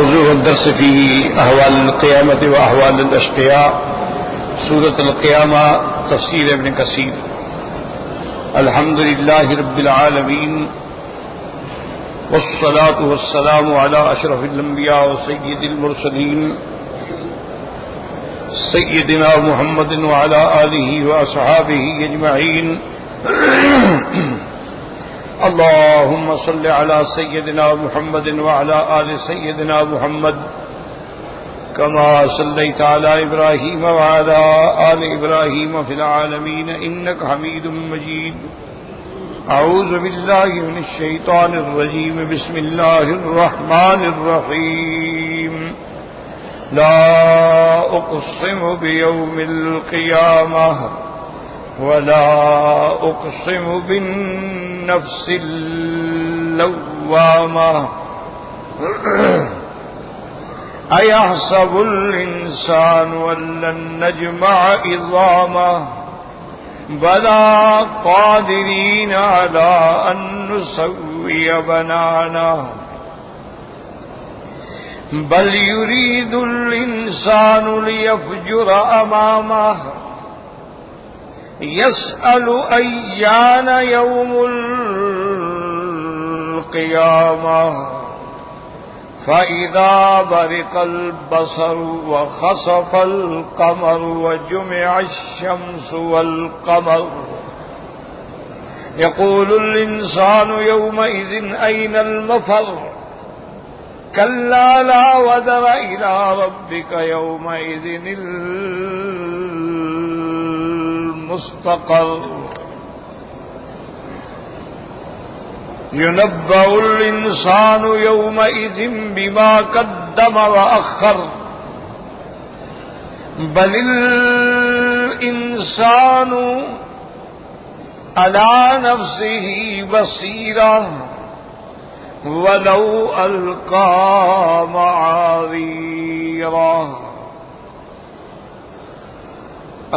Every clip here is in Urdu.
موضوع الدرس فيه أحوال القيامة وأحوال الأشقياء سورة القيامة تفسير ابن كثير. الحمد لله رب العالمين والصلاة والسلام على أشرف الأنبياء وسيد المرسلين سيدنا محمد وعلى آله وأصحابه أجمعين. اللهم صل على سيدنا محمد وعلى آل سيدنا محمد كما صليت على إبراهيم وعلى آل إبراهيم في العالمين إنك حميد مجيد. أعوذ بالله من الشيطان الرجيم. بسم الله الرحمن الرحيم. لا أقسم بيوم القيامة ولا أقسم بالنفس اللوامة أيحسب الإنسان أن لن نجمع عظامه بلى قادرين على أن نسوي بنانه بل يريد الإنسان ليفجر أمامه يسأل أيان يوم القيامة فإذا برق البصر وخسف القمر وجمع الشمس والقمر يقول الإنسان يومئذ أين المفر كلا لا وزر إلى ربك يومئذ المستقر ينبأ الإنسان يومئذ بما قدم وأخر بل الإنسان على نفسه بصيرة ولو ألقى معاذيره.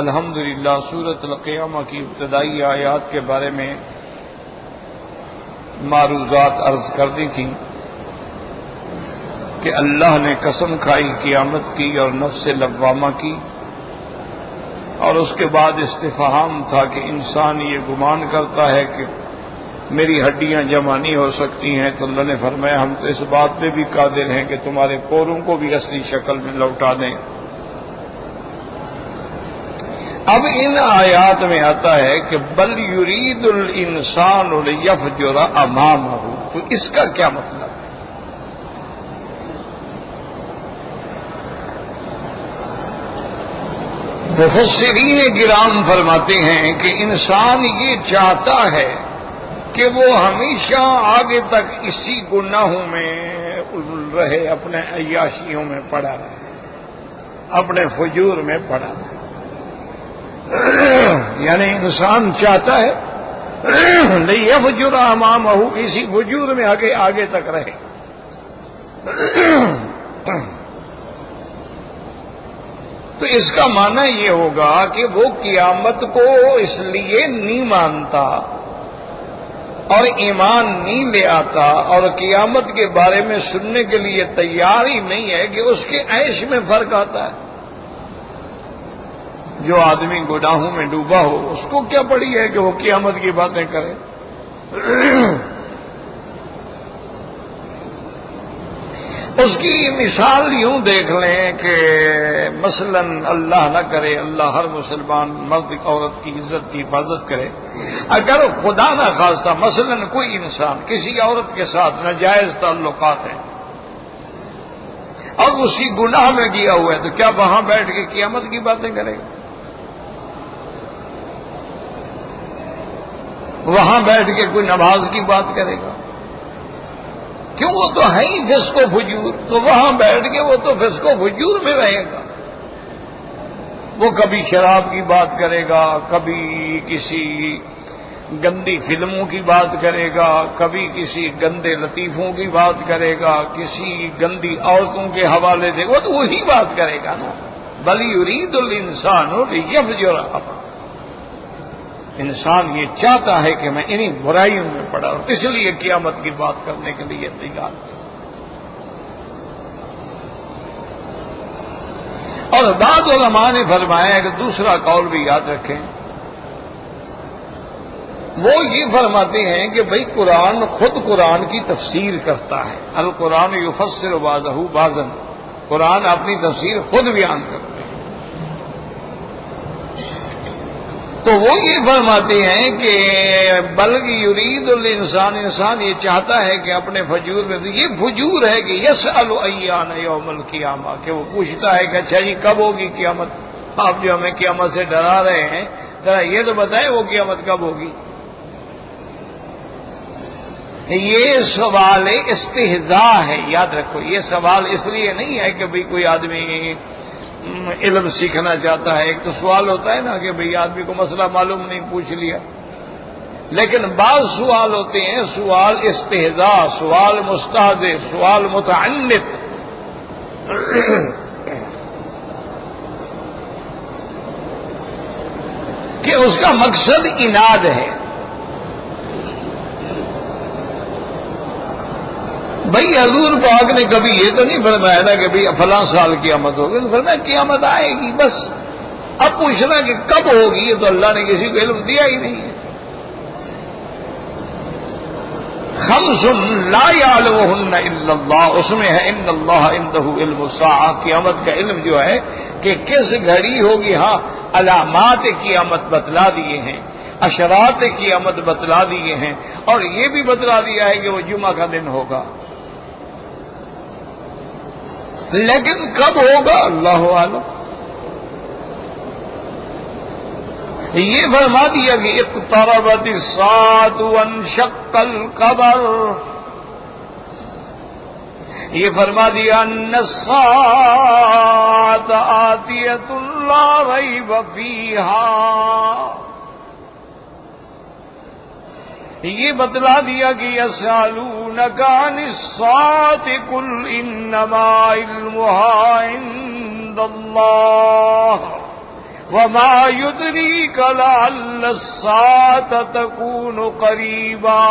الحمدللہ سورۃ القیامہ کی ابتدائی آیات کے بارے میں معروضات عرض کر دی تھی کہ اللہ نے قسم کھائی قیامت کی اور نفس لوامہ کی، اور اس کے بعد استفہام تھا کہ انسان یہ گمان کرتا ہے کہ میری ہڈیاں جمع نہیں ہو سکتی ہیں، تو اللہ نے فرمایا ہم تو اس بات پہ بھی قادر ہیں کہ تمہارے پوروں کو بھی اصلی شکل میں لوٹا دیں. اب ان آیات میں آتا ہے کہ بل یرید الانسان لیفجر امامہ، تو اس کا کیا مطلب ہے؟ مفسرین کرام فرماتے ہیں کہ انسان یہ چاہتا ہے کہ وہ ہمیشہ آگے تک اسی گناہوں میں رہے، اپنے عیاشیوں میں پڑا رہے، اپنے فجور میں پڑا رہے. یعنی انسان چاہتا ہے لیفجر امامہ، اسی فجور میں آگے تک رہے. تو اس کا معنی یہ ہوگا کہ وہ قیامت کو اس لیے نہیں مانتا اور ایمان نہیں لے آتا اور قیامت کے بارے میں سننے کے لیے تیار ہی نہیں ہے کہ اس کے عیش میں فرق آتا ہے. جو آدمی گناہوں میں ڈوبا ہو اس کو کیا پڑی ہے کہ وہ قیامت کی باتیں کرے؟ اس کی مثال یوں دیکھ لیں کہ مثلا اللہ نہ کرے، اللہ ہر مسلمان مرد عورت کی عزت کی حفاظت کرے، اگر خدا نہ خواستہ مثلا کوئی انسان کسی عورت کے ساتھ ناجائز تعلقات ہیں اور اسی گناہ میں گیا ہوا ہے، تو کیا وہاں بیٹھ کے قیامت کی باتیں کرے گا؟ وہاں بیٹھ کے کوئی نماز کی بات کرے گا؟ کیوں؟ وہ تو ہے ہی فسق و فجور، تو وہاں بیٹھ کے وہ تو فسق و فجور میں رہے گا. وہ کبھی شراب کی بات کرے گا، کبھی کسی گندی فلموں کی بات کرے گا، کبھی کسی گندے لطیفوں کی بات کرے گا، کسی گندی عورتوں کے حوالے دے گا، وہ تو وہی بات کرے گا نا. بل یرید الانسان لیفجر امامہ، انسان یہ چاہتا ہے کہ میں انہی برائیوں میں پڑا اور اس لیے قیامت کی بات کرنے کے لیے تیار. اور بعض علماء نے فرمایا کہ دوسرا قول بھی یاد رکھیں، وہ یہ فرماتے ہیں کہ بھئی قرآن خود قرآن کی تفسیر کرتا ہے، القرآن یفسر بعضہ بعضا، قرآن اپنی تفسیر خود بیان کرتا ہے۔ تو وہ یہ فرماتے ہیں کہ بلکہ یرید الانسان، انسان یہ چاہتا ہے کہ اپنے فجور میں، یہ فجور ہے کہ یسأل ایان یوم القیامہ، کہ وہ پوچھتا ہے کہ اچھا جی کب ہوگی قیامت؟ آپ جو ہمیں قیامت سے ڈرا رہے ہیں، ذرا یہ تو بتائیں وہ قیامت کب ہوگی؟ یہ سوال استہزاء ہے، یاد رکھو، یہ سوال اس لیے نہیں ہے کہ بھئی کوئی آدمی علم سیکھنا چاہتا ہے۔ ایک تو سوال ہوتا ہے نا کہ بھئی آدمی کو مسئلہ معلوم نہیں، پوچھ لیا، لیکن بعض سوال ہوتے ہیں سوال استہزاء، سوال مستہزئ، سوال متعنت، کہ اس کا مقصد عناد ہے۔ بھئی حضور پاک نے کبھی یہ تو نہیں فرمایا تھا کہ بھئی فلاں سال قیامت ہوگی، تو فرمایا قیامت آئے گی بس۔ اب پوچھنا کہ کب ہوگی، یہ تو اللہ نے کسی کو علم دیا ہی نہیں ہے۔ خمس لا يعلمهن الا اللہ، اس میں ہے ان اللہ عنده علم الساعہ، قیامت کا علم جو ہے کہ کس گھڑی ہوگی۔ ہاں علامات قیامت بتلا دیے ہیں، اشرات قیامت بتلا دیے ہیں، اور یہ بھی بتلا دیا ہے کہ وہ جمعہ کا دن ہوگا، لیکن کب ہوگا اللہ عالم۔ یہ فرما دیا کہ اقتربت الساعة وانشق القمر، یہ فرما دیا ان الساعة آتیۃ لا ریب فیہا، یہ بتلا دیا کہ یسألونک عن الساعة قل انما علمها عند اللہ وما يدریک لعل الساعة تکون قریبا۔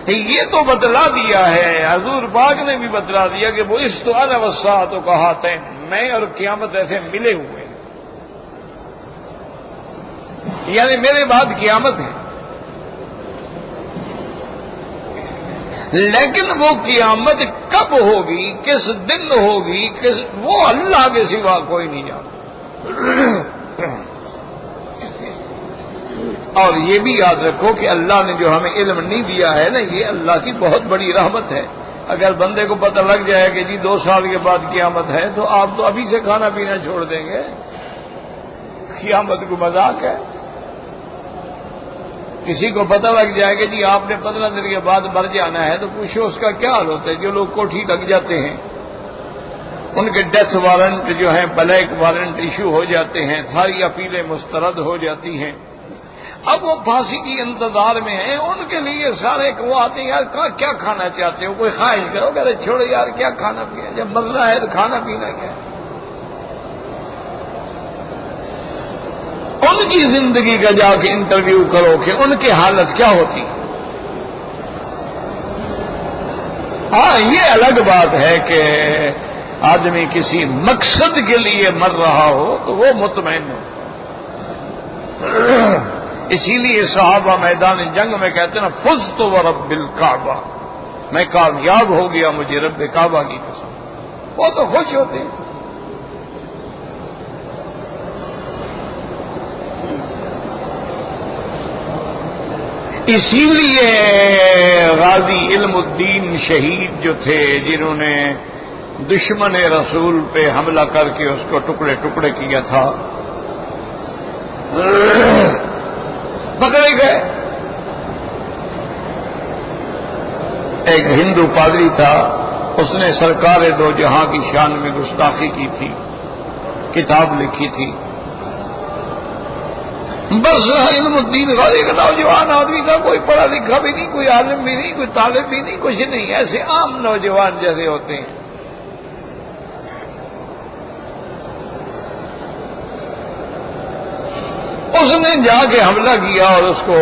یہ تو بتلا دیا ہے، حضور پاک نے بھی بتلا دیا کہ وہ اس تو انا والساعة کہاتین، میں اور قیامت ایسے ملے ہوئے ہیں، یعنی میرے بعد قیامت ہے، لیکن وہ قیامت کب ہوگی، کس دن ہوگی، وہ اللہ کے سوا کوئی نہیں جانتا۔ اور یہ بھی یاد رکھو کہ اللہ نے جو ہمیں علم نہیں دیا ہے نا، یہ اللہ کی بہت بڑی رحمت ہے۔ اگر بندے کو پتہ لگ جائے کہ جی 2 سال کے بعد قیامت ہے، تو آپ تو ابھی سے کھانا پینا چھوڑ دیں گے، قیامت کو مذاق ہے۔ کسی کو پتہ لگ جائے کہ جی آپ نے 15 دن کے بعد مر جانا ہے، تو پوچھو اس کا کیا حال ہوتا ہے۔ جو لوگ کوٹھی لگ جاتے ہیں، ان کے ڈیتھ وارنٹ جو ہیں، بلیک وارنٹ ایشو ہو جاتے ہیں، ساری اپیلیں مسترد ہو جاتی ہیں، اب وہ پھانسی کی انتظار میں ہیں، ان کے لیے سارے وہ آتے ہیں، یار کیا کھانا چاہتے ہو، کوئی خواہش کرو، کہتے چھوڑو یار کیا کھانا پینا، جب مرنا ہے تو کھانا پینا کیا ہے۔ ان کی زندگی کا جا کے انٹرویو کرو کہ ان کی حالت کیا ہوتی۔ ہاں یہ الگ بات ہے کہ آدمی کسی مقصد کے لیے مر رہا ہو تو وہ مطمئن ہو۔ اسی لیے صحابہ میدان جنگ میں کہتے ہیں نا، فزت ورب الکعبہ، میں کامیاب ہو گیا مجھے رب کعبہ کی قسم، وہ تو خوش ہوتے ہیں۔ اسی لیے غازی علم الدین شہید جو تھے، جنہوں نے دشمن رسول پہ حملہ کر کے اس کو ٹکڑے ٹکڑے کیا تھا، پکڑے گئے۔ ایک ہندو پادری تھا، اس نے سرکار دو جہاں کی شان میں گستاخی کی تھی، کتاب لکھی تھی۔ بس علم الدین غازی کا نوجوان آدمی تھا، کوئی پڑھا لکھا بھی نہیں، کوئی عالم بھی نہیں، کوئی طالب بھی نہیں، کچھ نہیں، ایسے عام نوجوان جیسے ہوتے ہیں۔ اس نے جا کے حملہ کیا اور اس کو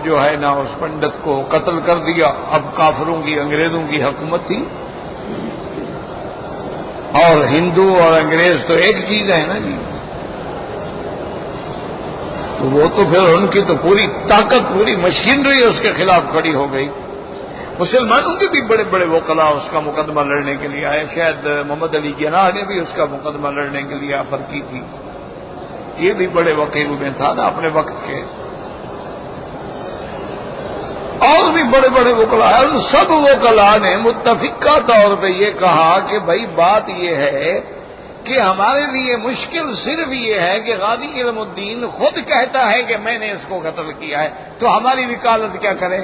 جو ہے نا، اس پنڈت کو قتل کر دیا۔ اب کافروں کی، انگریزوں کی حکومت تھی، اور ہندو اور انگریز تو ایک چیز ہے نا جی. تو وہ تو پھر ان کی تو پوری طاقت، پوری مشینری اس کے خلاف کھڑی ہو گئی. مسلمانوں کے بھی بڑے بڑے وکلا اس کا مقدمہ لڑنے کے لیے آئے. شاید محمد علی جناح نے بھی اس کا مقدمہ لڑنے کے لیے آفر کی تھی. یہ بھی بڑے وکیل میں تھا نا اپنے وقت کے. اور بھی بڑے بڑے وکلا ہیں. ان سب وکلا نے متفقہ طور پہ یہ کہا کہ بھائی بات یہ ہے کہ ہمارے لیے مشکل صرف یہ ہے کہ غازی علم الدین خود کہتا ہے کہ میں نے اس کو قتل کیا ہے، تو ہماری وکالت کیا کرے؟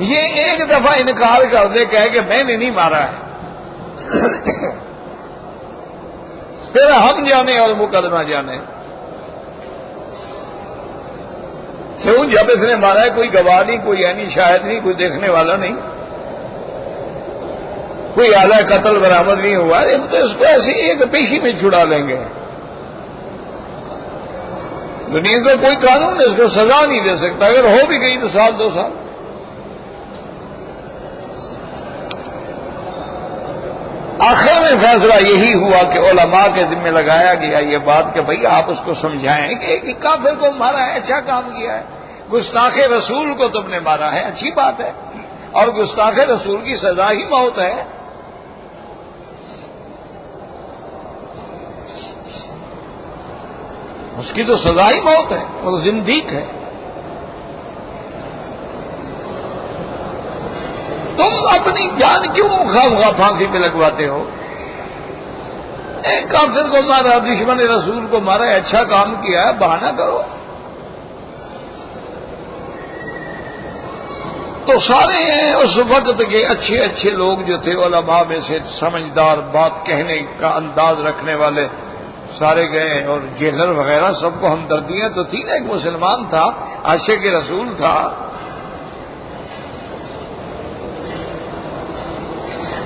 یہ ایک دفعہ انکار کر دے، کہے کہ میں نے نہیں مارا ہے، پھر ہم جانے اور مقدمہ جانے. کیوں؟ جب اس نے مارا ہے کوئی گواہ نہیں، کوئی یعنی شاہد نہیں، کوئی دیکھنے والا نہیں، کوئی اعلی قتل برآمد نہیں ہوا. ہم تو اس کو ایسی ایک پیشی میں چھڑا لیں گے. دنیا کا کوئی قانون اس کو سزا نہیں دے سکتا. اگر ہو بھی گئی تو 1-2 سال. آخر میں فیصلہ یہی ہوا کہ علماء کے ذمہ لگایا گیا یہ بات کہ بھئی آپ اس کو سمجھائیں کہ ایک کافر کو مارا ہے، اچھا کام کیا ہے. گستاخ رسول کو تم نے مارا ہے، اچھی بات ہے، اور گستاخ رسول کی سزا ہی موت ہے. اس کی تو سزا ہی موت ہے، وہ زندیق ہے. تم اپنی جان کیوں خواہ پھانسی پہ لگواتے ہو؟ ایک کافر کو مارا، دشمن رسول کو مارا ہے، اچھا کام کیا ہے، بہانہ کرو. تو سارے اس وقت کے اچھے اچھے لوگ جو تھے علماء میں سے سمجھدار، بات کہنے کا انداز رکھنے والے، سارے گئے. اور جیلر وغیرہ سب کو ہمدردیاں تو تھی نا. ایک مسلمان تھا، عاشق رسول تھا.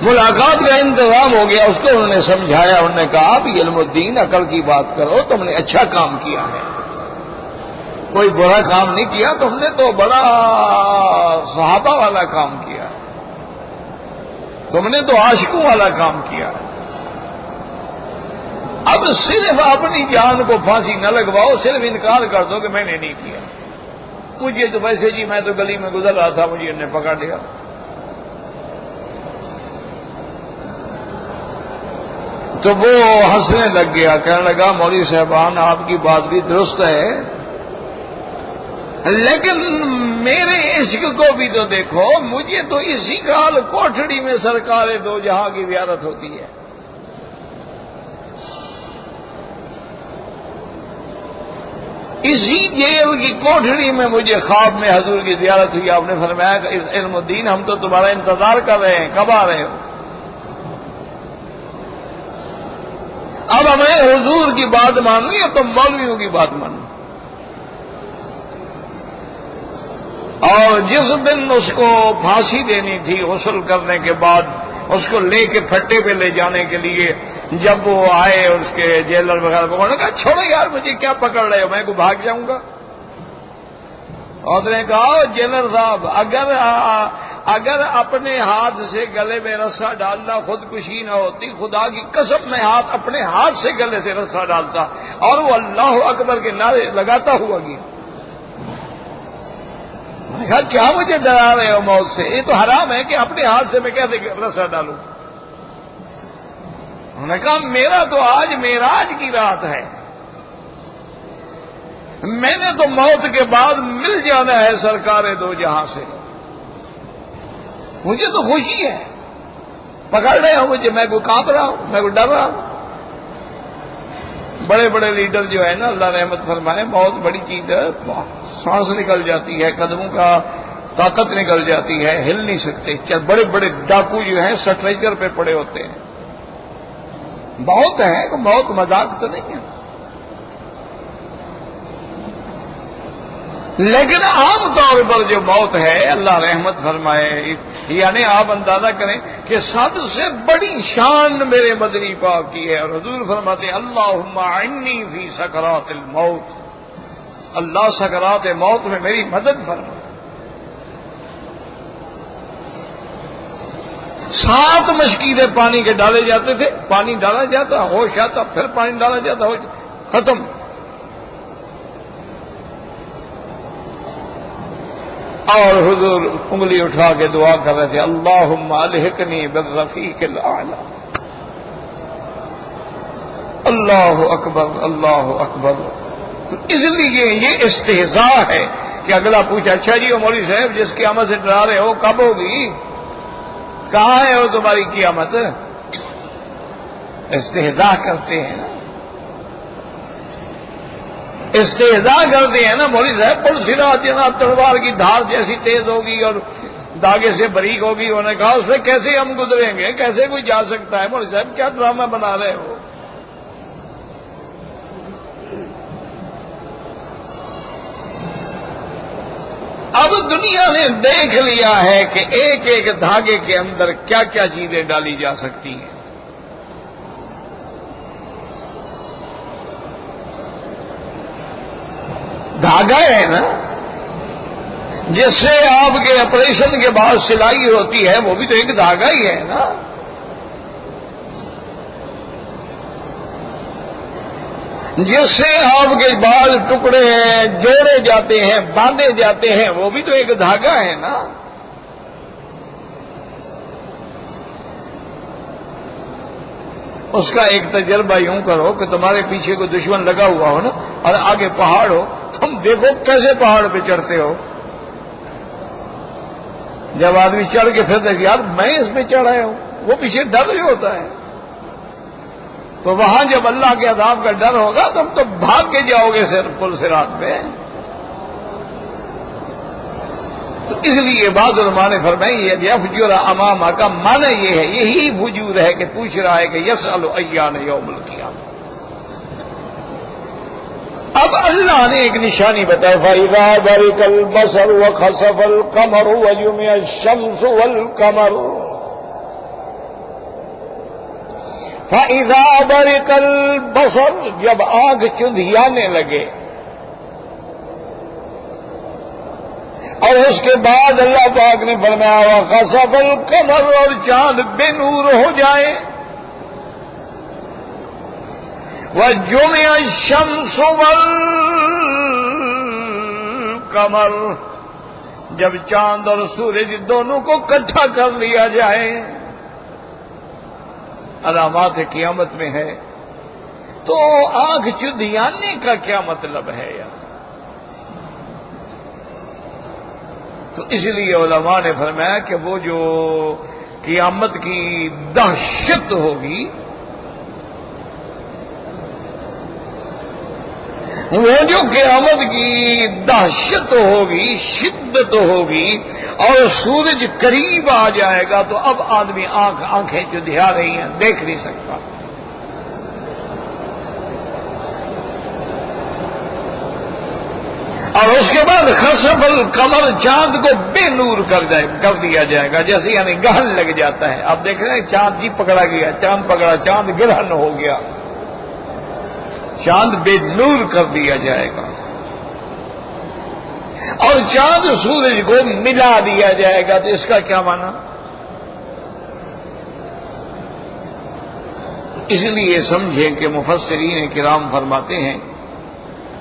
ملاقات کا انتظام ہو گیا. اس کو انہوں نے سمجھایا. انہوں نے کہا آپ علم الدین عقل کی بات کرو، تم نے اچھا کام کیا ہے، کوئی برا کام نہیں کیا. تم نے تو بڑا صحابہ والا کام کیا، تم نے تو عاشقوں والا کام کیا. اب صرف اپنی جان کو پھانسی نہ لگواؤ، صرف انکار کر دو کہ میں نے نہیں کیا. مجھے تو ویسے جی میں تو گلی میں گزر رہا تھا، مجھے انہوں نے پکڑ لیا. تو وہ ہنسنے لگ گیا، کہنے لگا مولوی صاحبان آپ کی بات بھی درست ہے، لیکن میرے عشق کو بھی تو دیکھو. مجھے تو اسی کال کوٹھڑی میں سرکار دو جہاں کی زیارت ہوتی ہے. اسی جیل کی کوٹھڑی میں مجھے خواب میں حضور کی زیارت ہوئی. آپ نے فرمایا کہ علم الدین ہم تو تمہارا انتظار کر رہے ہیں، کب آ رہے ہو؟ اب ہمیں حضور کی بات مانو یا تم مولویوں کی بات مانو؟ اور جس دن اس کو پھانسی دینی تھی غسل کرنے کے بعد، اس کو لے کے پھٹے پہ لے جانے کے لیے جب وہ آئے اس کے جیلر وغیرہ، انہوں نے کہا چھوڑو یار مجھے کیا پکڑ رہے ہو، میں کو بھاگ جاؤں گا. اور نے کہا جیلر صاحب اگر اپنے ہاتھ سے گلے میں رسا ڈالنا خودکشی نہ ہوتی، خدا کی قسم میں اپنے ہاتھ سے گلے سے رسا ڈالتا اور وہ اللہ اکبر کے نعرے لگاتا ہوا گیا. میں نے کہا کیا مجھے ڈرا رہے ہو موت سے؟ یہ تو حرام ہے کہ اپنے ہاتھ سے میں کیسے رسا ڈالوں. انہوں نے کہا میرا تو آج معراج کی رات ہے، میں نے تو موت کے بعد مل جانا ہے سرکار دو جہاں سے. مجھے تو خوشی ہے، پکڑ رہے ہو مجھے، میں کو کانپ رہا ہوں، میں کو ڈر رہا ہوں. بڑے بڑے لیڈر جو ہے نا، اللہ رحمت فرمائے، بہت بڑی چیز ہے. سانس نکل جاتی ہے، قدموں کا طاقت نکل جاتی ہے، ہل نہیں سکتے. بڑے بڑے ڈاکو جو ہیں سٹریچر پہ پڑے ہوتے ہیں. بہت ہے، بہت مذاق تو نہیں ہے. لیکن عام طور پر جو موت ہے، اللہ رحمت فرمائے، یعنی آپ اندازہ کریں کہ سب سے بڑی شان میرے مدنی پاک کی ہے. اور حضور فرماتے ہیں اللہم اعنی فی سکرات الموت، اللہ سکرات موت میں میری مدد فرما. 7 مشکیلیں پانی کے ڈالے جاتے تھے، پانی ڈالا جاتا، ہوش آتا، پھر پانی ڈالا جاتا، ہوش ختم. اور حضور انگلی اٹھا کے دعا کر رہے تھے، اللہم الحقنی بالرفیق الاعلی. اللہ اکبر اللہ اکبر. اس لیے یہ استہزاء ہے کہ اگلا پوچھا، اچھا جی وہ مولوی صاحب جس قیامت سے ڈرا رہے ہو کب ہوگی؟ کہاں ہے وہ تمہاری قیامت؟ استہزاء کرتے ہیں نا، استہزاء کرتے ہیں نا. مولوی صاحب پل صراط جناب تلوار کی دھار جیسی تیز ہوگی اور داغے سے بریک ہوگی. انہوں نے کہا اس سے کیسے ہم گزریں گے، کیسے کوئی جا سکتا ہے؟ مولوی صاحب کیا ڈرامہ بنا رہے ہو؟ اب دنیا نے دیکھ لیا ہے کہ ایک ایک دھاگے کے اندر کیا کیا چیزیں ڈالی جا سکتی ہیں. دھاگا ہے نا، جس سے آپ کے آپریشن کے بعد سلائی ہوتی ہے، وہ بھی تو ایک دھاگا ہی ہے نا. جس سے آپ کے بال ٹکڑے جوڑے جاتے ہیں، باندھے جاتے ہیں، وہ بھی تو ایک دھاگا ہے نا. اس کا ایک تجربہ یوں کرو کہ تمہارے پیچھے کوئی دشمن لگا ہوا ہو نا، اور آگے پہاڑ ہو، تم دیکھو کیسے پہاڑ پہ چڑھتے ہو. جب آدمی چڑھ کے پھر دیکھ یار میں اس پہ چڑھا ہوں، وہ پیچھے ڈر ہی ہوتا ہے. تو وہاں جب اللہ کے عذاب کا ڈر ہوگا تم تو بھاگ کے جاؤ گے پل صراط پہ. تو اس لیے بعض علماء نے فرمائی ہے یفجر امامہ کا معنی یہ ہے، یہی وجود ہے کہ پوچھ رہا ہے کہ یسأل ایان یوم القیامہ. اب اللہ نے ایک نشانی بتائی، فَإِذَا بَرِقَ الْبَصَرُ وَخَسَفَ الْقَمَرُ وَجُمِعَ الشَّمْسُ وَالْقَمَرُ. فَإِذَا بَرِقَ الْبَصَرُ، جب آنکھ چندھیانے لگے. اور اس کے بعد اللہ پاک نے فرمایا وَخَسَفَ الْقَمَرُ، اور چاند بے نور ہو جائے. وَجُمِعَ الشَّمْسُ وَالْقَمَرُ، جب چاند اور سورج دونوں کو اکٹھا کر لیا جائے. علامات قیامت میں ہے. تو آنکھ چندھیانے کا کیا مطلب ہے یار؟ تو اس لیے علماء نے فرمایا کہ وہ جو قیامت کی دہشت ہوگی، وہ جو قیامت کی دہشت ہوگی، شدت ہوگی، اور سورج قریب آ جائے گا تو اب آدمی آنکھیں چندھیا رہی ہیں، دیکھ نہیں سکتا. اور اس کے بعد خسف القمر، چاند کو بے نور کر دیا جائے گا، جیسے یعنی گرہن لگ جاتا ہے. آپ دیکھ رہے ہیں چاند جی پکڑا گیا، چاند پکڑا، چاند گرہن ہو گیا، چاند بے نور کر دیا جائے گا. اور چاند سورج کو ملا دیا جائے گا. تو اس کا کیا معنی؟ اس لیے سمجھیں کہ مفسرین کرام فرماتے ہیں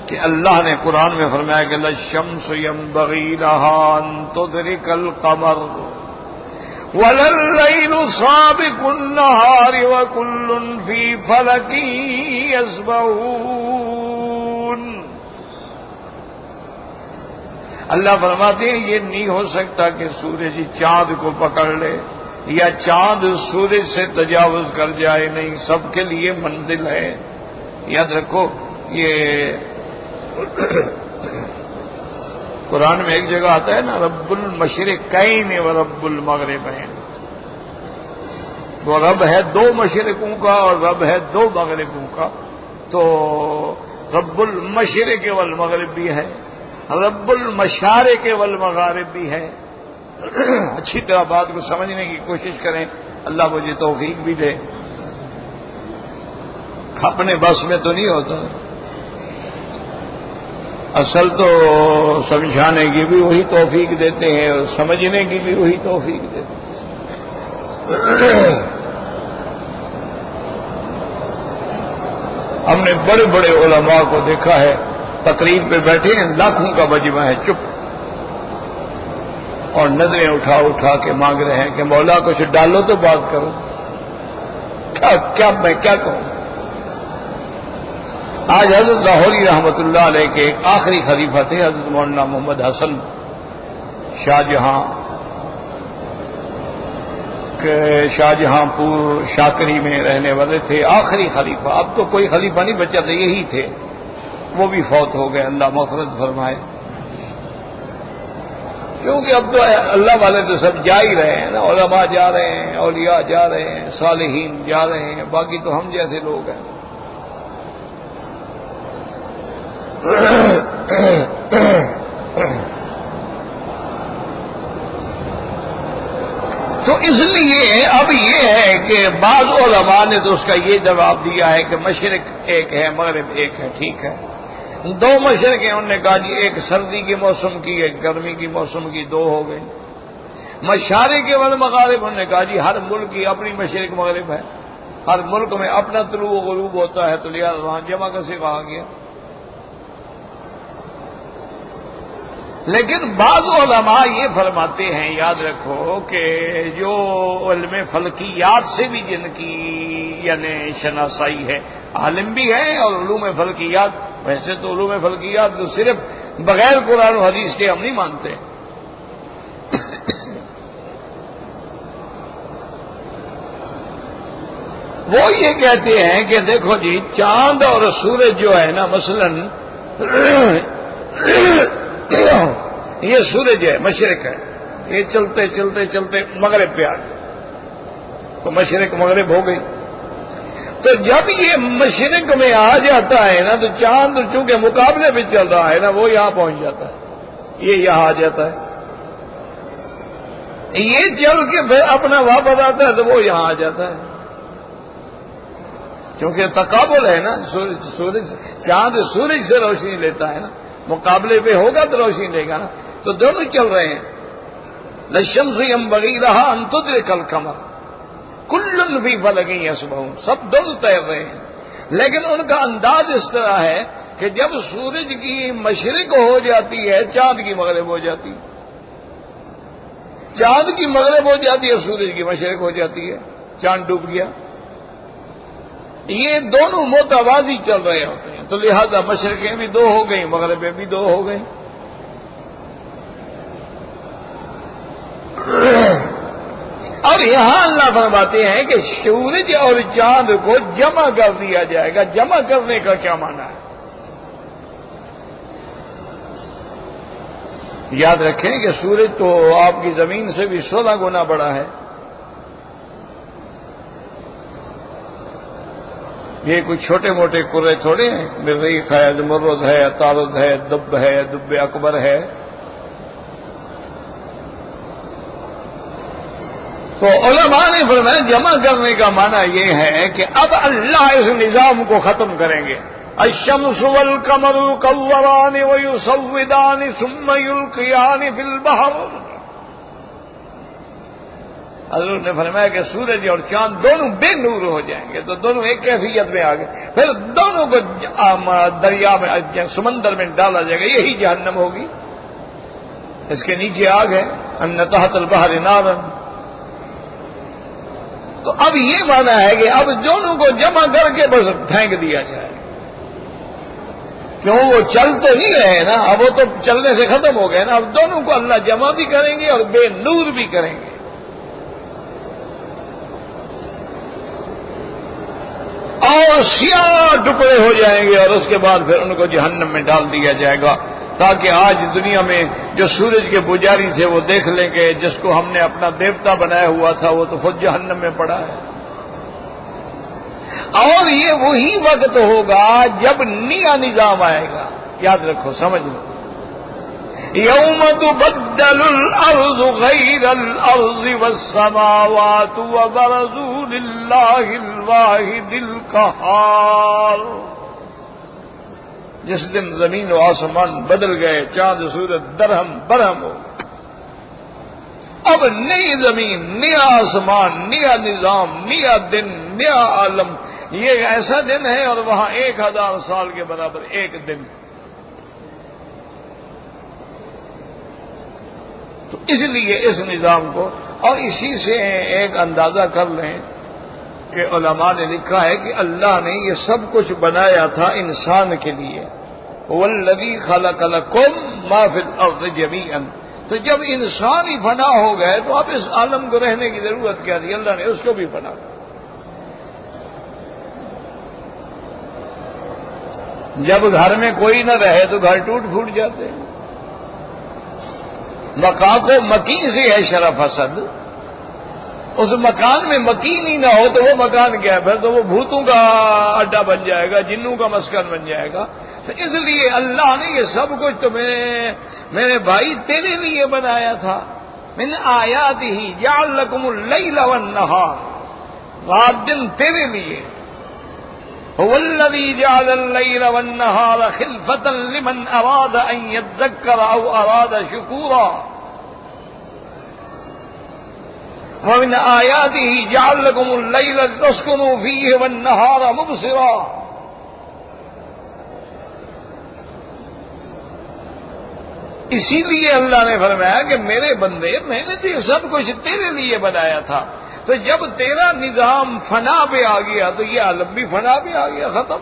کہ اللہ نے قرآن میں فرمایا کہ لَلشَّمْسُ يَنبَغِي لَهَا أَن تُدْرِكَ الْقَمَرَ وَلَا اللَّيْلُ سَابِقُ النَّهَارِ وَكُلٌّ فِي فَلَكٍ يَسْبَحُونَ. اللہ فرماتے ہیں یہ نہیں ہو سکتا کہ سورج چاند کو پکڑ لے یا چاند سورج سے تجاوز کر جائے. نہیں، سب کے لیے منزل ہے. یاد رکھو یہ قرآن میں ایک جگہ آتا ہے نا رب المشرقین و رب المغربین. وہ رب ہے 2 مشرقوں کا اور رب ہے 2 مغربوں کا. تو رب المشرق والمغرب بھی ہے، رب المشارق والمغارب بھی ہے. اچھی طرح بات کو سمجھنے کی کوشش کریں، اللہ مجھے توفیق بھی دے. اپنے بس میں تو نہیں ہوتا، اصل تو سمجھانے کی بھی وہی توفیق دیتے ہیں اور سمجھنے کی بھی وہی توفیق دیتے ہیں. ہم نے بڑے بڑے علماء کو دیکھا ہے تقریر پہ بیٹھے ہیں، لاکھوں کا مجمع ہے، چپ، اور نظریں اٹھا اٹھا کے مانگ رہے ہیں کہ مولا کچھ ڈالو تو بات کرو، میں کیا کہوں۔ آج حضرت لاہوری رحمت اللہ علیہ کے ایک آخری خلیفہ تھے حضرت مولانا محمد حسن شاہ جہاں پور شاکری میں رہنے والے تھے، آخری خلیفہ، اب تو کوئی خلیفہ نہیں بچا تھا، یہی تھے، وہ بھی فوت ہو گئے، اللہ مغفرت فرمائے۔ کیونکہ اب تو اللہ والے تو سب جا ہی رہے ہیں نا، علماء جا رہے ہیں، اولیاء جا رہے ہیں، صالحین جا رہے ہیں، باقی تو ہم جیسے لوگ ہیں۔ تو اس لیے اب یہ ہے کہ بعض علماء نے تو اس کا یہ جواب دیا ہے کہ مشرق ایک ہے مغرب ایک ہے، ٹھیک ہے، دو مشرق ہیں، انہوں نے کہا جی ایک سردی کے موسم کی ایک گرمی کی موسم کی، دو ہو گئی۔ مشارق والمغارب، انہوں نے کہا جی ہر ملک کی اپنی مشرق مغرب ہے، ہر ملک میں اپنا طلوع و غروب ہوتا ہے، تو لہٰذا وہاں جمع کیسے کہا گیا۔ لیکن بعض علماء یہ فرماتے ہیں، یاد رکھو کہ جو علم فلکیات سے بھی جن کی یعنی شناسائی ہے، عالم بھی ہیں، اور علوم فلکیات، ویسے تو علوم فلکیات تو صرف بغیر قرآن و حدیث کے ہم نہیں مانتے، وہ یہ کہتے ہیں کہ دیکھو جی چاند اور سورج جو ہے نا، مثلا یہ سورج ہے مشرق ہے، یہ چلتے چلتے چلتے مغرب پہ آ گئے تو مشرق مغرب ہو گئی۔ تو جب یہ مشرق میں آ جاتا ہے نا تو چاند چونکہ مقابلے میں چل رہا ہے نا، وہ یہاں پہنچ جاتا ہے، یہ یہاں آ جاتا ہے، یہ چل کے پھر اپنا واپس آتا ہے تو وہ یہاں آ جاتا ہے، کیونکہ تقابل ہے نا، سورج چاند سورج سے روشنی لیتا ہے نا، مقابلے پہ ہوگا تو روشنی لے گا نا، تو دونوں چل رہے ہیں۔ للشمس ينبغي لها ان تدرك القمر كل في فلك يسبحون، سب دونوں تیر رہے ہیں، لیکن ان کا انداز اس طرح ہے کہ جب سورج کی مشرق ہو جاتی ہے چاند کی مغرب ہو جاتی ہے، چاند کی مغرب ہو جاتی ہے سورج کی مشرق ہو جاتی ہے، چاند ڈوب گیا، یہ دونوں متوازی چل رہے ہوتے ہیں، تو لہذا مشرقیں بھی دو ہو گئیں، مغربیں بھی دو ہو گئیں۔ اور یہاں اللہ فرماتے ہیں کہ سورج اور چاند کو جمع کر دیا جائے گا، جمع کرنے کا کیا معنی ہے؟ یاد رکھیں کہ سورج تو آپ کی زمین سے بھی 16 گنا بڑا ہے، یہ کوئی چھوٹے موٹے کرے تھوڑے ہیں، مریخ ہے، زمرد ہے، عطارد ہے، دب اکبر ہے۔ تو علماء نے فرمایا جمع کرنے کا معنی یہ ہے کہ اب اللہ اس نظام کو ختم کریں گے، الشمس والقمر يكوران ويسودان ثم يلقيان في البحر۔ حضور نے فرمایا کہ سورج اور چاند دونوں بے نور ہو جائیں گے، تو دونوں ایک کیفیت میں آ گئے، پھر دونوں کو دریا میں سمندر میں ڈالا جائے گا، یہی جہنم ہوگی، اس کے نیچے آگ ہے، ان تحت البحر نارا۔ تو اب یہ مانا ہے کہ اب دونوں کو جمع کر کے بس پھینک دیا جائے، کیوں وہ چل تو نہیں رہے نا، اب وہ تو چلنے سے ختم ہو گئے نا، اب دونوں کو اللہ جمع بھی کریں گے اور بے نور بھی کریں گے۔ اور سیاہ ٹکڑے ہو جائیں گے، اور اس کے بعد پھر ان کو جہنم میں ڈال دیا جائے گا، تاکہ آج دنیا میں جو سورج کے پجاری تھے وہ دیکھ لیں گے جس کو ہم نے اپنا دیوتا بنایا ہوا تھا وہ تو خود جہنم میں پڑا ہے۔ اور یہ وہی وقت ہوگا جب نیا نظام آئے گا، یاد رکھو، سمجھ لو، یوم تبدل الارض غیر الارض والسماوات وبرزوا للہ الواحد القہار، جس دن زمین و آسمان بدل گئے، چاند سورج درہم برہم ہو، اب نئی زمین، نیا آسمان، نیا نظام، نیا دن، نیا عالم. یہ ایسا دن ہے اور وہاں 1000 سال کے برابر ایک دن. تو اس لیے اس نظام کو، اور اسی سے ایک اندازہ کر لیں کہ علماء نے لکھا ہے کہ اللہ نے یہ سب کچھ بنایا تھا انسان کے لیے. والذی خلق لکم ما فی الارض جمیعا. تو جب انسان ہی فنا ہو گئے تو اب اس عالم کو رہنے کی ضرورت کیا تھی؟ اللہ نے اس کو بھی فنا کیا. جب گھر میں کوئی نہ رہے تو گھر ٹوٹ پھوٹ جاتے ہیں. مکان کو مکین سے ہے شرف حسد. اس مکان میں مکین ہی نہ ہو تو وہ مکان کیا ہے؟ پھر تو وہ بھوتوں کا اڈا بن جائے گا، جنوں کا مسکن بن جائے گا. تو اس لیے اللہ نے یہ سب کچھ تو میرے بھائی تیرے لیے بنایا تھا. من آیاتہ جعل لکم اللیل والنہار. رات دن تیرے لیے. هو الذی جعل اللیل والنہار خلفۃ لمن اراد ان یذکر او اراد شکورا. ومن آیاتہ جعل لکم اللیل لتسکنوا فیہ والنہار مبصرا. اسی لیے اللہ نے فرمایا کہ میرے بندے، میں نے تو یہ سب کچھ تیرے لیے بنایا تھا. تو جب تیرا نظام فنا پہ آ گیا تو یہ عالم بھی فنا پہ آ گیا، ختم.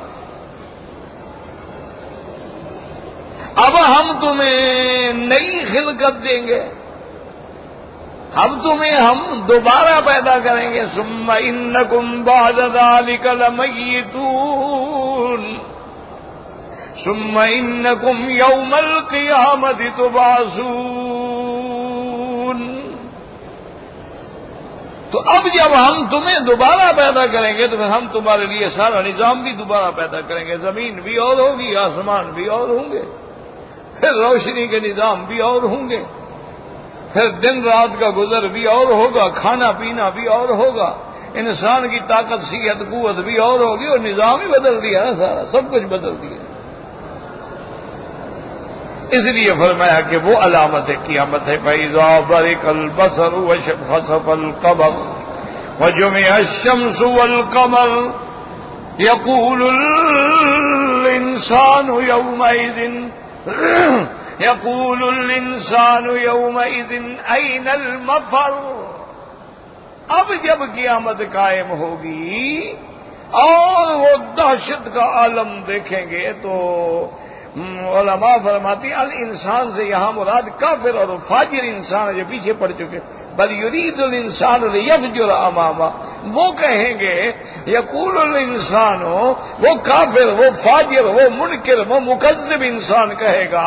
اب ہم تمہیں نئی خلقت دیں گے، اب تمہیں ہم دوبارہ پیدا کریں گے. ثم انکم بعد ذلک لمیتون ثم انکم یوم القیامت تبعثون. تو اب جب ہم تمہیں دوبارہ پیدا کریں گے تو پھر ہم تمہارے لیے سارا نظام بھی دوبارہ پیدا کریں گے. زمین بھی اور ہوگی، آسمان بھی اور ہوں گے، پھر روشنی کے نظام بھی اور ہوں گے، پھر دن رات کا گزر بھی اور ہوگا، کھانا پینا بھی اور ہوگا، انسان کی طاقت، صحت، قوت بھی اور ہوگی. اور نظام ہی بدل دیا نا، سارا سب کچھ بدل دیا. اس لیے فرمایا کہ وہ علامت قیامت ہے. فَإِذَا بَرِقَ الْبَصَرُ وَخَسَفَ الْقَمَرُ وَجُمِعَ الشَّمْسُ وَالْقَمَرُ يَقُولُ الْإِنسَانُ يَوْمَئِذٍ أَيْنَ الْمَفَرُّ. اب جب قیامت قائم ہوگی اور وہ دہشت کا عالم دیکھیں گے تو علماء فرماتی الانسان سے یہاں مراد کافر اور فاجر انسان جو پیچھے پڑ چکے. بل یرید الانسان لیفجر امامہ. وہ کہیں گے یقول الانسان، وہ کافر، وہ فاجر، وہ منکر، وہ مکذب انسان کہے گا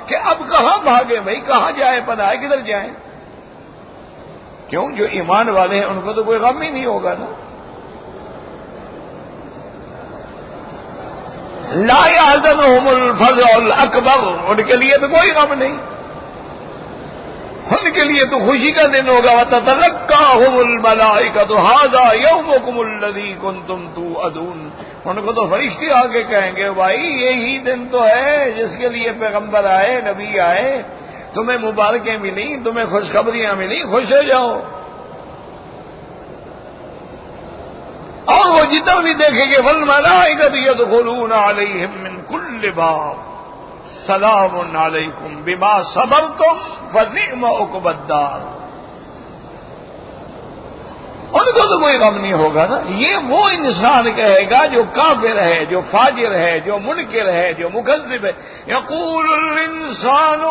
کہ اب کہاں بھاگے بھائی، کہاں جائیں، پناہ کدھر جائیں. کیوں؟ جو ایمان والے ہیں ان کو تو کوئی غم ہی نہیں ہوگا نا. لا يحزنهم الفزع الاکبر. ان کے لیے تو کوئی غم نہیں، ان کے لیے تو خوشی کا دن ہوگا. وتتلقاهم الملائکۃ ھذا یومکم الذی کنتم توعدون. ان کو تو فرشتے آگے کہیں گے بھائی یہی دن تو ہے جس کے لیے پیغمبر آئے، نبی آئے، تمہیں مبارکیں ملی، تمہیں خوشخبریاں ملی، خوش ہو جاؤ. اور وہ جتنا بھی دیکھیں گے والملائکۃ یدخلون علیہم من کل باب سلام علیکم بما صبرتم فنعم عقبی الدار. ان کو تو کوئی غم نہیں ہوگا نا. یہ وہ انسان کہے گا جو کافر ہے، جو فاجر ہے، جو منکر ہے، جو مکذب ہے. یقول الانسان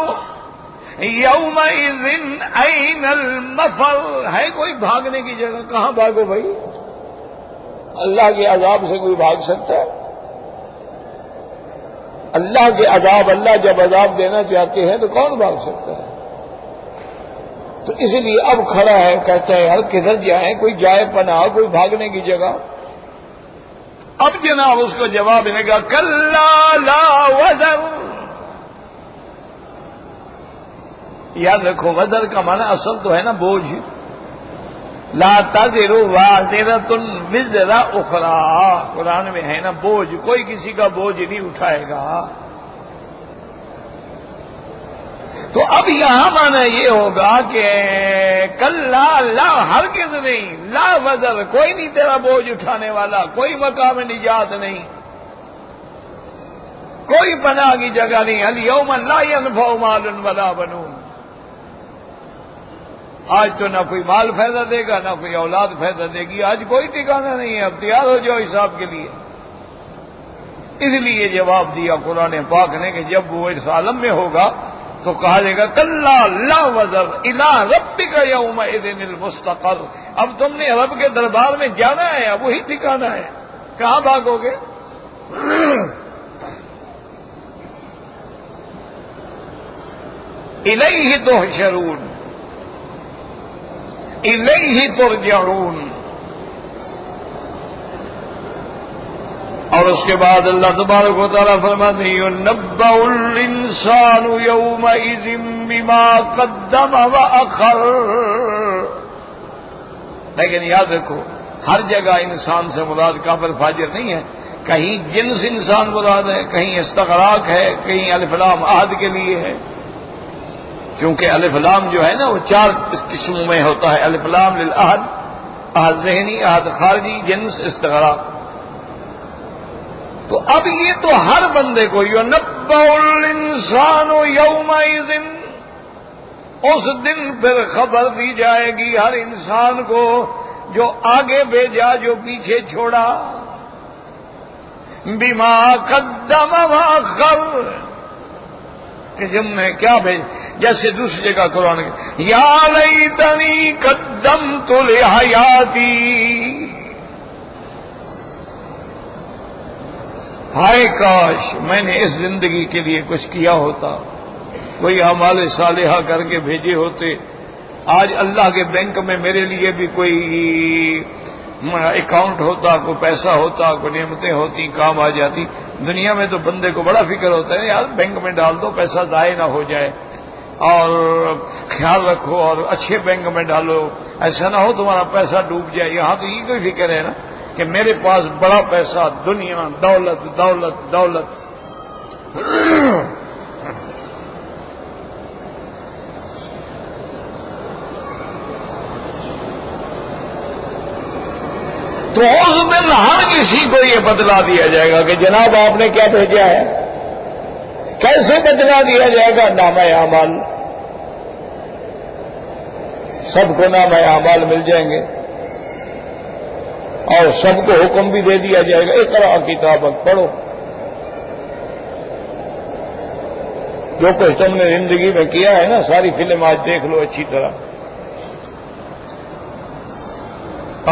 یومئذ این المفر. ہے کوئی بھاگنے کی جگہ؟ کہاں بھاگو بھائی؟ اللہ کے عذاب سے کوئی بھاگ سکتا ہے؟ اللہ کے عذاب، اللہ جب عذاب دینا چاہتے ہیں تو کون بھاگ سکتا ہے؟ تو اس لیے اب کھڑا ہے، کہتا ہے یار کدھر جائیں، کوئی جائے پناہ، کوئی بھاگنے کی جگہ. اب جناب اس کو جواب ملے گا کلا لا وزر. یاد رکھو وزر کا معنی اصل تو ہے نا بوجھ. لا تزر وازرۃ وزر اخری. قرآن میں ہے نا بوجھ، کوئی کسی کا بوجھ نہیں اٹھائے گا. تو اب یہاں مانا یہ ہوگا کہ کلا لا ہرگز نہیں، لا وزر کوئی نہیں تیرا بوجھ اٹھانے والا، کوئی مقام نجات نہیں، کوئی پناہ کی جگہ نہیں. الیوم لا ينفع مال ولا بنون. آج تو نہ کوئی مال فائدہ دے گا، نہ کوئی اولاد فائدہ دے گی. آج کوئی ٹھکانہ نہیں ہے. اب تیار ہو جاؤ حساب کے لیے. اس لیے جواب دیا قرآن پاک نے کہ جب وہ اس عالم میں ہوگا تو کہا جائے گا کلا لا وزر الی ربک یومئذ المستقر. اب تم نے رب کے دربار میں جانا ہے، اب وہی ٹھکانہ ہے. کہاں بھاگو گے؟ الیہ تحشرون الیہ ترجعون. اور اس کے بعد اللہ تبارک و تعالیٰ فرماتے ہیں یُنَبَّأُ الْإِنسَانُ يَوْمَئِذٍ بِمَا قَدَّمَ وَأَخَرَ. لیکن یاد رکھو ہر جگہ انسان سے مراد کافر فاجر نہیں ہے. کہیں جنس انسان مراد ہے، کہیں استغراق ہے، کہیں الف لام عہد کے لیے ہے. کیونکہ الف لام جو ہے نا وہ 4 قسموں میں ہوتا ہے. الف لام للعہد، عہد ذہنی، عہد خارجی، جنس، استغراق. تو اب یہ تو ہر بندے کو یُنَبَّأُ الْإِنسَانُ یَوْمَئِذٍ، اس دن پھر خبر دی جائے گی ہر انسان کو، جو آگے بھیجا جو پیچھے چھوڑا. بِمَا قَدَّمَ وَأَخَّرَ، کہ جب میں کیا بھیج. جیسے دوسری جگہ قرآن یا لیتنی قدمت لحیاتی، ہائے کاش میں نے اس زندگی کے لیے کچھ کیا ہوتا، کوئی اعمال صالحہ کر کے بھیجے ہوتے. آج اللہ کے بینک میں میرے لیے بھی کوئی اکاؤنٹ ہوتا، کوئی پیسہ ہوتا، کوئی نعمتیں ہوتی، کام آ جاتی. دنیا میں تو بندے کو بڑا فکر ہوتا ہے یار بینک میں ڈال دو پیسہ ضائع نہ ہو جائے، اور خیال رکھو اور اچھے بینک میں ڈالو، ایسا نہ ہو تمہارا پیسہ ڈوب جائے. یہاں تو یہ کوئی فکر ہے نا کہ میرے پاس بڑا پیسہ، دنیا، دولت دولت دولت. تو اس دن ہر کسی کو یہ بتلا دیا جائے گا کہ جناب آپ نے کیا بھیجا ہے. کیسے بتلا دیا جائے گا؟ نامہ اعمال. سب کو نامہ اعمال مل جائیں گے اور سب کو حکم بھی دے دیا جائے گا اقرا کتابک، پڑھو. جو کچھ تم نے زندگی میں کیا ہے نا ساری فلم آج دیکھ لو اچھی طرح.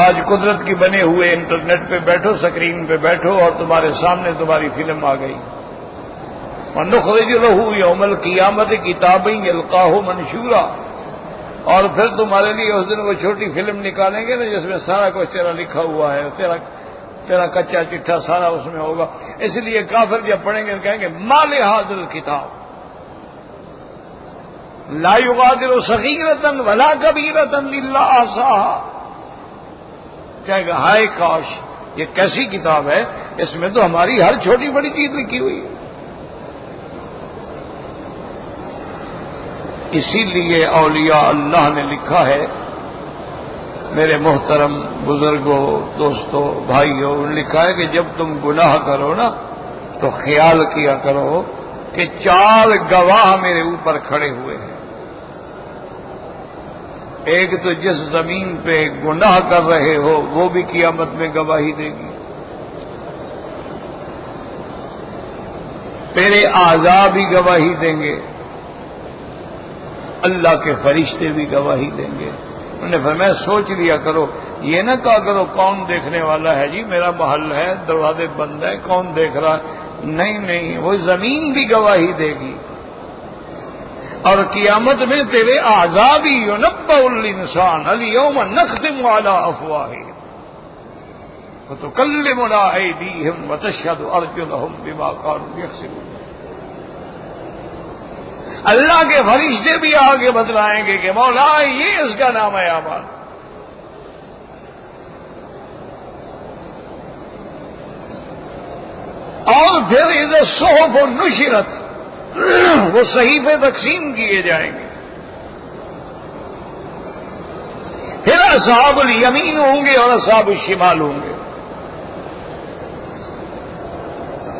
آج قدرت کی بنے ہوئے انٹرنیٹ پہ بیٹھو، سکرین پہ بیٹھو اور تمہارے سامنے تمہاری فلم آ گئی. وَنُخْرِجُ لَهُ يَوْمَ الْقِيَامَةِ كِتَابًا يَلْقَاهُ مَنشُورًا. اور پھر تمہارے لیے اس دن وہ چھوٹی فلم نکالیں گے نا جس میں سارا کچھ تیرا لکھا ہوا ہے، تیرا کچا چٹھا سارا اس میں ہوگا. اس لیے کافر جب پڑھیں گے کہیں گے مَا لِهَٰذَا الْكِتَابِ لَا يُغَادِرُ صَغِيرَةً وَلَا كَبِيرَةً إِلَّا أَحْصَاهَا. کہے گا ہائے کاش یہ کیسی کتاب ہے، اس میں تو ہماری ہر چھوٹی بڑی چیز لکھی ہوئی ہے. اسی لیے اولیاء اللہ نے لکھا ہے، میرے محترم بزرگوں، دوستوں، بھائیوں، لکھا ہے کہ جب تم گناہ کرو نا تو خیال کیا کرو کہ 4 گواہ میرے اوپر کھڑے ہوئے ہیں. ایک تو جس زمین پہ گناہ کر رہے ہو وہ بھی قیامت میں گواہی دے گی، تیرے اعضاء بھی گواہی دیں گے، اللہ کے فرشتے بھی گواہی دیں گے. انہوں نے فرمایا سوچ لیا کرو، یہ نہ کہا کرو کون دیکھنے والا ہے جی، میرا محل ہے، دروازے بند ہے، کون دیکھ رہا ہے. نہیں، وہ زمین بھی گواہی دے گی. اور قیامت میں تیرے اعضاء بھی یُنَبَّأُ الْإِنسَانُ الْيَوْمَ نَخْتِمُ عَلَىٰ أَفْوَاهِهِمْ وَتُكَلِّمُنَا أَيْدِيهِمْ وَتَشْهَدُ أَرْجُلُهُمْ بِمَا كَانُوا يَكْسِبُونَ. اللہ کے فرشتے بھی آگے بتلائیں گے کہ مولا یہ اس کا نام ہے اعمال. اور پھر اذا الصحف نشرت، وہ صحیفے تقسیم کیے جائیں گے. پھر اصحاب الیمین ہوں گے اور اصحاب الشمال ہوں گے.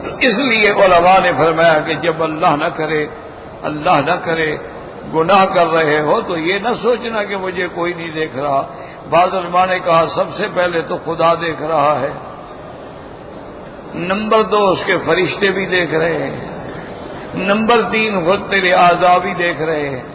تو اس لیے علماء نے فرمایا کہ جب اللہ نہ کرے گناہ کر رہے ہو تو یہ نہ سوچنا کہ مجھے کوئی نہیں دیکھ رہا. بعض علماء نے کہا سب سے پہلے تو خدا دیکھ رہا ہے، نمبر 2 اس کے فرشتے بھی دیکھ رہے ہیں، نمبر 3 خود تیرے اعضاء بھی دیکھ رہے ہیں،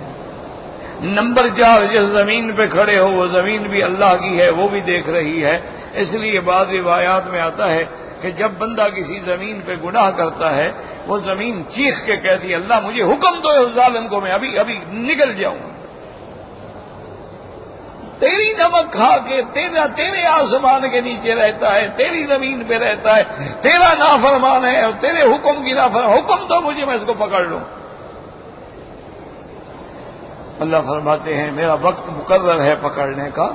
نمبر 4 جس زمین پہ کھڑے ہو وہ زمین بھی اللہ کی ہے، وہ بھی دیکھ رہی ہے. اس لیے بعض روایات میں آتا ہے کہ جب بندہ کسی زمین پہ گناہ کرتا ہے وہ زمین چیخ کے کہتی ہے اللہ مجھے حکم دو اس ظالم کو میں ابھی نکل جاؤں. تیری نمک کھا کے تیرے آسمان کے نیچے رہتا ہے، تیری زمین پہ رہتا ہے، تیرا نافرمان ہے اور تیرے حکم کی نافرمان، حکم دو مجھے میں اس کو پکڑ لوں. اللہ فرماتے ہیں میرا وقت مقرر ہے پکڑنے کا،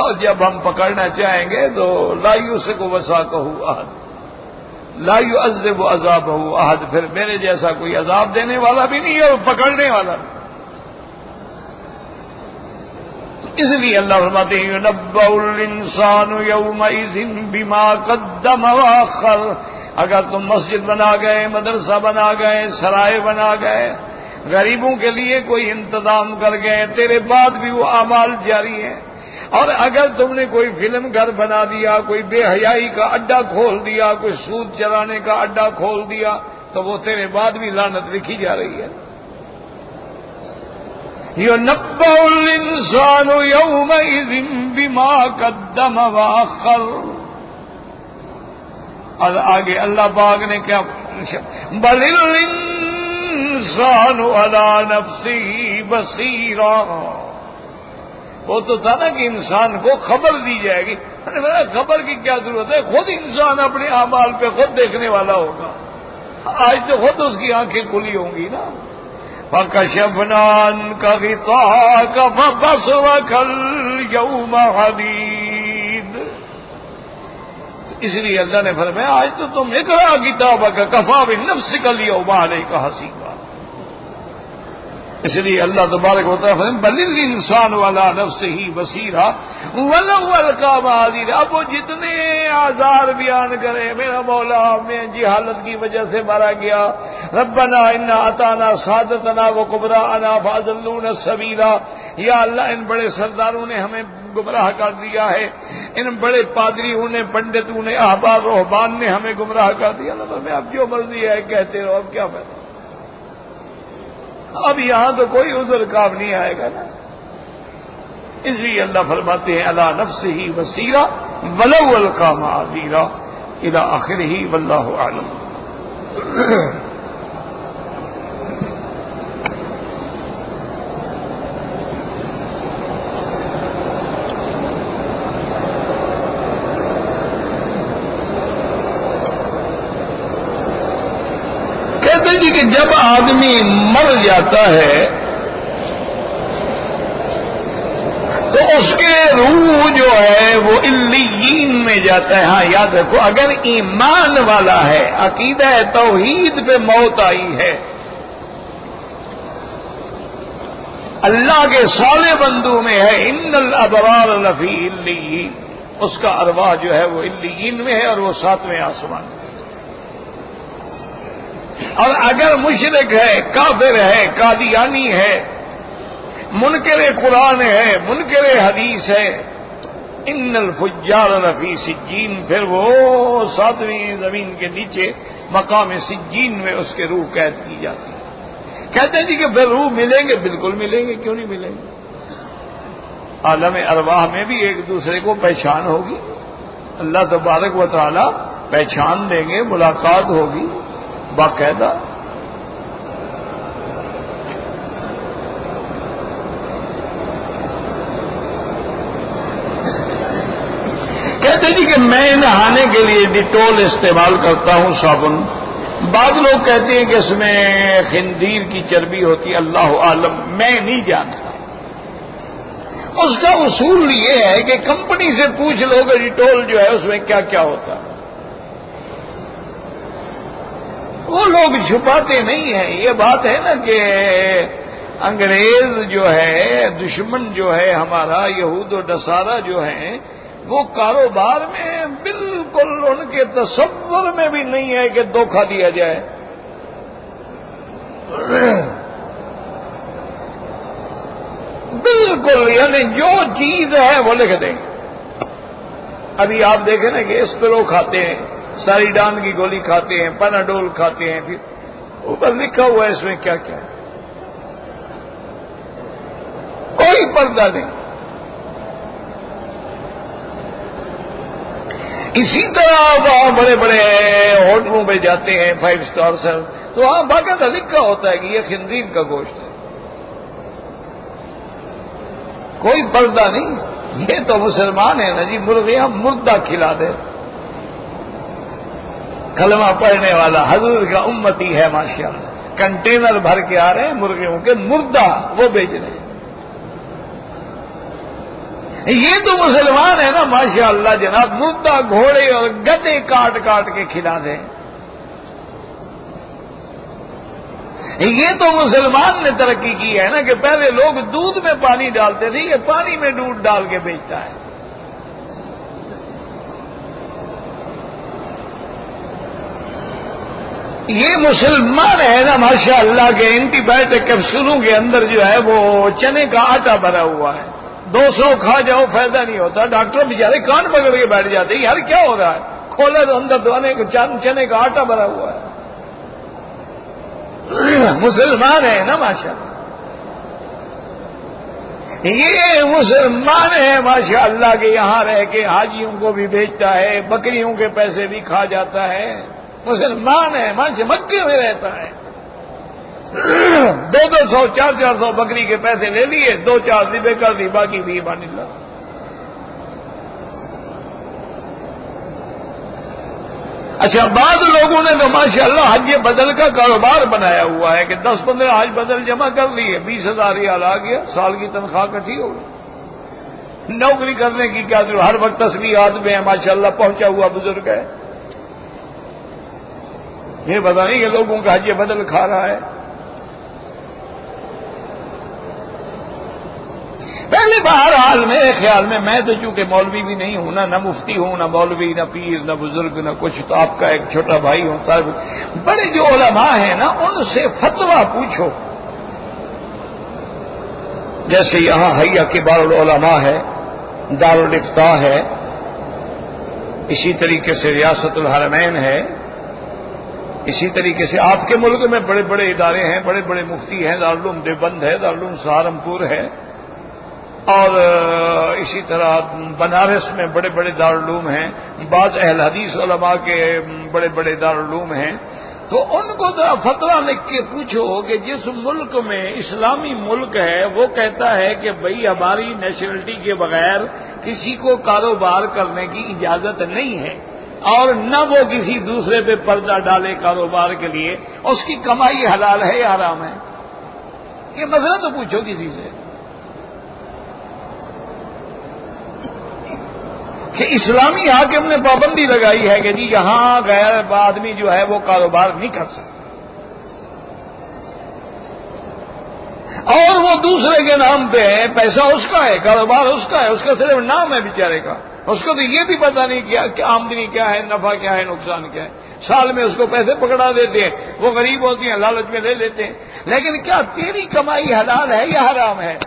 اور جب ہم پکڑنا چاہیں گے تو لا یوسق وثاقہ احد لا یعذب عذابہ احد، پھر میرے جیسا کوئی عذاب دینے والا بھی نہیں اور پکڑنے والا بھی. اس لیے اللہ فرماتے ہیں يُنَبَّأُ الْإِنسَانُ يَوْمَئِذٍ بِمَا قَدَّمَ وَأَخَّرَ. اگر تم مسجد بنا گئے، مدرسہ بنا گئے، سرائے بنا گئے، غریبوں کے لیے کوئی انتظام کر گئے، تیرے بعد بھی وہ اعمال جاری ہیں. اور اگر تم نے کوئی فلم گھر بنا دیا، کوئی بے حیائی کا اڈا کھول دیا، کوئی سود چرانے کا اڈا کھول دیا، تو وہ تیرے بعد بھی لعنت لکھی جا رہی ہے. يُنَبَّأُ الْإِنسَانُ يَوْمَئِذٍ بِمَا قَدَّمَ وَأَخَّرَ. اور آگے اللہ پاک نے کیا بَلِ الْإِنسَانُ عَلَى نَفْسِهِ بَصِيرًا. وہ تو تھا نا کہ انسان کو خبر دی جائے گی. خبر کی کیا ضرورت ہے، خود انسان اپنے اعمال پہ خود دیکھنے والا ہوگا. آج تو خود اس کی آنکھیں کھلی ہوں گی نا. فَكَشَفْنَا عَنْكَ غِطَاءَكَ فَبَصَرَكَ الْيَوْمَ حَدِيدٌ. اس لیے اللہ نے فرمایا آج تو تم اقرأ کتابک کفیٰ بنفسک اليوم علیک حسیبا. اس لیے اللہ تبارک و تعالیٰ فرماتے بل الانسان علی نفسہ بصیرا ولو القی معاذیرا. اب وہ جتنے آزار بیان کرے میرا مولا میں جہالت کی وجہ سے مارا گیا، ربنا انا اطعنا سادتنا وکبراءنا فاضلونا السبیلا. یا اللہ ان بڑے سرداروں نے ہمیں گمراہ کر دیا ہے، ان بڑے پادریوں نے، پنڈتوں نے، احبار رہبان نے ہمیں گمراہ کر دیا. اللہ میں اب جو مرضی ہے کہتے رہو، اب کیا فائدہ. اب یہاں تو کوئی عذر کام نہیں آئے گا نا. اس لیے اللہ فرماتے ہیں علی نفسہ بصیرا ولو القی معاذیرا الی آخرہ واللہ اعلم. کہتے جی کہ جب آدمی مر جاتا ہے تو اس کے روح جو ہے وہ علیین میں جاتا ہے. ہاں یاد رکھو اگر ایمان والا ہے، عقیدہ توحید پہ موت آئی ہے، اللہ کے صالح بندوں میں ہے ان الابرار لفی علیین، اس کا ارواح جو ہے وہ علیین میں ہے اور وہ 7ویں آسمان میں. اور اگر مشرک ہے، کافر ہے، قادیانی ہے، منکر قرآن ہے، منکر حدیث ہے، ان الفجار لفی سجین، پھر وہ 7ویں زمین کے نیچے مقام سجین میں اس کے روح قید کی جاتی ہے. کہتے ہیں جی کہ پھر روح ملیں گے، بالکل ملیں گے، کیوں نہیں ملیں گے. عالم ارواح میں بھی ایک دوسرے کو پہچان ہوگی، اللہ تبارک و تعالی پہچان دیں گے، ملاقات ہوگی باقاعدہ. کہتے جی کہ میں نہانے کے لیے ڈیٹول استعمال کرتا ہوں صابن. بعض لوگ کہتے ہیں کہ اس میں خنزیر کی چربی ہوتی، اللہ عالم، میں نہیں جانتا. اس کا اصول یہ ہے کہ کمپنی سے پوچھ لو کہ ڈیٹول جو ہے اس میں کیا کیا ہوتا ہے. وہ لوگ چھپاتے نہیں ہیں. یہ بات ہے نا کہ انگریز جو ہے، دشمن جو ہے ہمارا، یہود و نصارہ جو ہیں، وہ کاروبار میں بالکل ان کے تصور میں بھی نہیں ہے کہ دھوکہ دیا جائے. بالکل، یعنی جو چیز ہے وہ لکھ دیں گے. ابھی آپ دیکھیں نا کہ اسپرو کھاتے ہیں، ساریڈان کی گولی کھاتے ہیں، پیناڈول کھاتے ہیں، پھر اوپر لکھا ہوا ہے اس میں کیا کیا ہے. کوئی پردہ نہیں. اسی طرح وہاں بڑے بڑے ہوٹلوں پہ جاتے ہیں، 5 اسٹار سے، تو وہاں باقاعدہ لکھا ہوتا ہے کہ یہ خنزیر کا گوشت ہے. کوئی پردہ نہیں. یہ تو مسلمان ہیں نا جی، مرغیاں مردہ کھلا دے. کلمہ پڑھنے والا حضور کا امتی ہے ماشاءاللہ، کنٹینر بھر کے آ رہے ہیں مرغیوں کے مردہ، وہ بیچ رہے ہیں. یہ تو مسلمان ہے نا ماشاءاللہ جناب، مردہ گھوڑے اور گدے کاٹ کاٹ کے کھلا دیں. یہ تو مسلمان نے ترقی کی ہے نا کہ پہلے لوگ دودھ میں پانی ڈالتے تھے، یہ پانی میں دودھ ڈال کے بیچتا ہے. یہ مسلمان ہے نا ماشاءاللہ کے اینٹی بایوٹک کیپسولوں کے اندر جو ہے وہ چنے کا آٹا بھرا ہوا ہے. 200 کھا جاؤ فائدہ نہیں ہوتا. ڈاکٹر بیچارے کان پکڑ کے بیٹھ جاتے ہیں، یار کیا ہو رہا ہے؟ کھولے تو اندر دوانے کو چنے کا آٹا بھرا ہوا ہے. مسلمان ہے نا ماشاءاللہ. یہ مسلمان ہے ماشاءاللہ کے یہاں رہ کے حاجیوں کو بھی بیچتا ہے، بکریوں کے پیسے بھی کھا جاتا ہے. مسلمان ہے مکے میں رہتا ہے. 200 400 بکری کے پیسے لے لیے، 2-4 ذبح کر دی، باقی بھی ایمان اللہ. اچھا، بعض لوگوں نے تو ماشاءاللہ حج بدل کا کاروبار بنایا ہوا ہے کہ 10-15 حج بدل جمع کر لیے، 20,000 ریال آ گیا، سال کی تنخواہ کٹھی ہو گئی. نوکری کرنے کی کیا ضرورت، ہر وقت تسبیحات میں ہے ماشاءاللہ، پہنچا ہوا بزرگ ہے. یہ پتا نہیں کہ لوگوں کا حج بدل کھا رہا ہے. پہلے بہرحال میرے خیال میں تو چونکہ مولوی بھی نہیں ہوں، نہ مفتی ہوں، نہ مولوی، نہ پیر، نہ بزرگ، نہ کچھ، تو آپ کا ایک چھوٹا بھائی ہوتا ہے. بڑے جو علماء ہیں نا ان سے فتویٰ پوچھو. جیسے یہاں حیا کبار العلماء ہے، دارالافتاء ہے، اسی طریقے سے ریاست الحرمین ہے، اسی طریقے سے آپ کے ملک میں بڑے بڑے ادارے ہیں، بڑے بڑے مفتی ہیں، دارالعلوم دیوبند ہے، دارالعلوم سہارنپور ہے، اور اسی طرح بنارس میں بڑے بڑے دارالعلوم ہیں، بعض اہل حدیث علماء کے بڑے بڑے دارالعلوم ہیں. تو ان کو فتویٰ لکھ کے پوچھو کہ جس ملک میں اسلامی ملک ہے وہ کہتا ہے کہ بھئی ہماری نیشنلٹی کے بغیر کسی کو کاروبار کرنے کی اجازت نہیں ہے، اور نہ وہ کسی دوسرے پہ پردہ ڈالے کاروبار کے لیے، اس کی کمائی حلال ہے یا حرام ہے؟ یہ مسئلہ تو پوچھو کسی سے کہ اسلامی حاکم نے پابندی لگائی ہے کہ جی یہاں غیر آدمی جو ہے وہ کاروبار نہیں کر سکتا، اور وہ دوسرے کے نام پہ ہے، پیسہ اس کا ہے، کاروبار اس کا ہے، اس کا صرف نام ہے بیچارے کا، اس کو تو یہ بھی پتا نہیں کہ آمدنی کیا ہے، نفع کیا ہے، نقصان کیا ہے. سال میں اس کو پیسے پکڑا دیتے ہیں، وہ غریب ہوتی ہیں، لالچ میں لے لیتے ہیں. لیکن کیا تیری کمائی حلال ہے یا حرام ہے؟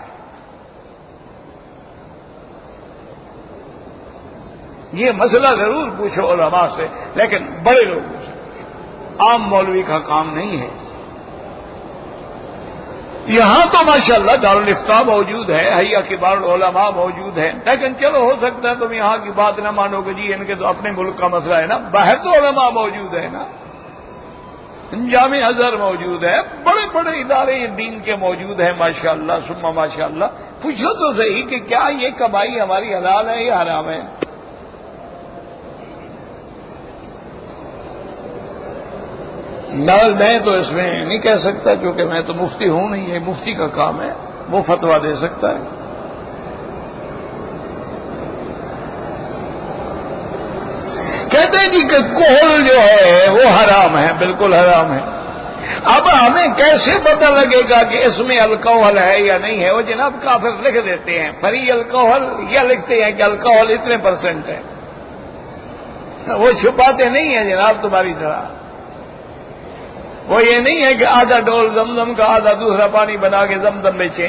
یہ مسئلہ ضرور پوچھو علماء سے، لیکن بڑے لوگوں سے. عام مولوی کا کام نہیں ہے. یہاں تو ماشاءاللہ دارالافتاء موجود ہے، حیا کبار العلماء موجود ہے، لیکن چلو ہو سکتا ہے تم یہاں کی بات نہ مانو کہ جی ان کے تو اپنے ملک کا مسئلہ ہے نا. باہر تو علماء موجود ہے نا، جامع ازہر موجود ہے، بڑے بڑے ادارے دین کے موجود ہیں ماشاءاللہ ثم ماشاءاللہ. پوچھو تو صحیح کہ کیا یہ کمائی ہماری حلال ہے یا حرام ہے؟ میں تو اس میں نہیں کہہ سکتا کیونکہ میں تو مفتی ہوں نہیں، یہ مفتی کا کام ہے، وہ فتویٰ دے سکتا ہے. کہتے ہیں جی کہ کوہل جو ہے وہ حرام ہے، بالکل حرام ہے۔ اب ہمیں کیسے پتہ لگے گا کہ اس میں الکوہل ہے یا نہیں ہے؟ وہ جناب کافر لکھ دیتے ہیں فری الکوہل، یا لکھتے ہیں کہ الکوہل اتنے % ہے، وہ چھپاتے نہیں ہیں جناب تمہاری طرح۔ وہ یہ نہیں ہے کہ آدھا ڈول زمزم کا آدھا دوسرا پانی بنا کے زمزم بیچیں،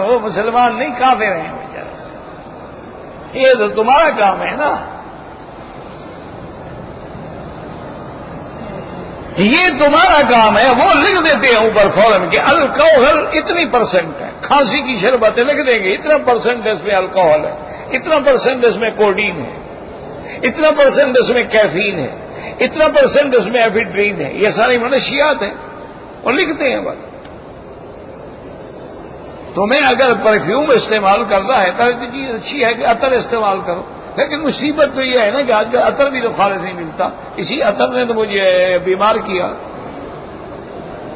وہ مسلمان نہیں، کافر ہیں بیچارے۔ یہ تو تمہارا کام ہے نا، یہ تمہارا کام ہے۔ وہ لکھ دیتے ہیں اوپر فوراً کہ الکوہل اتنی % ہے، کھانسی کی شربتیں لکھ دیں گے اتنا % اس میں الکوہل ہے، اتنا % اس میں کوڈین ہے، اتنا % اس میں کیفین ہے، اتنا % اس میں ایفیڈرین ہے، یہ ساری منشیات ہیں، اور لکھتے ہیں بس۔ تمہیں اگر پرفیوم استعمال کرنا ہے تو چیز اچھی ہے کہ عطر استعمال کرو، لیکن مصیبت تو یہ ہے نا کہ آج کل عطر بھی تو خالص نہیں ملتا۔ اسی عطر نے تو مجھے بیمار کیا۔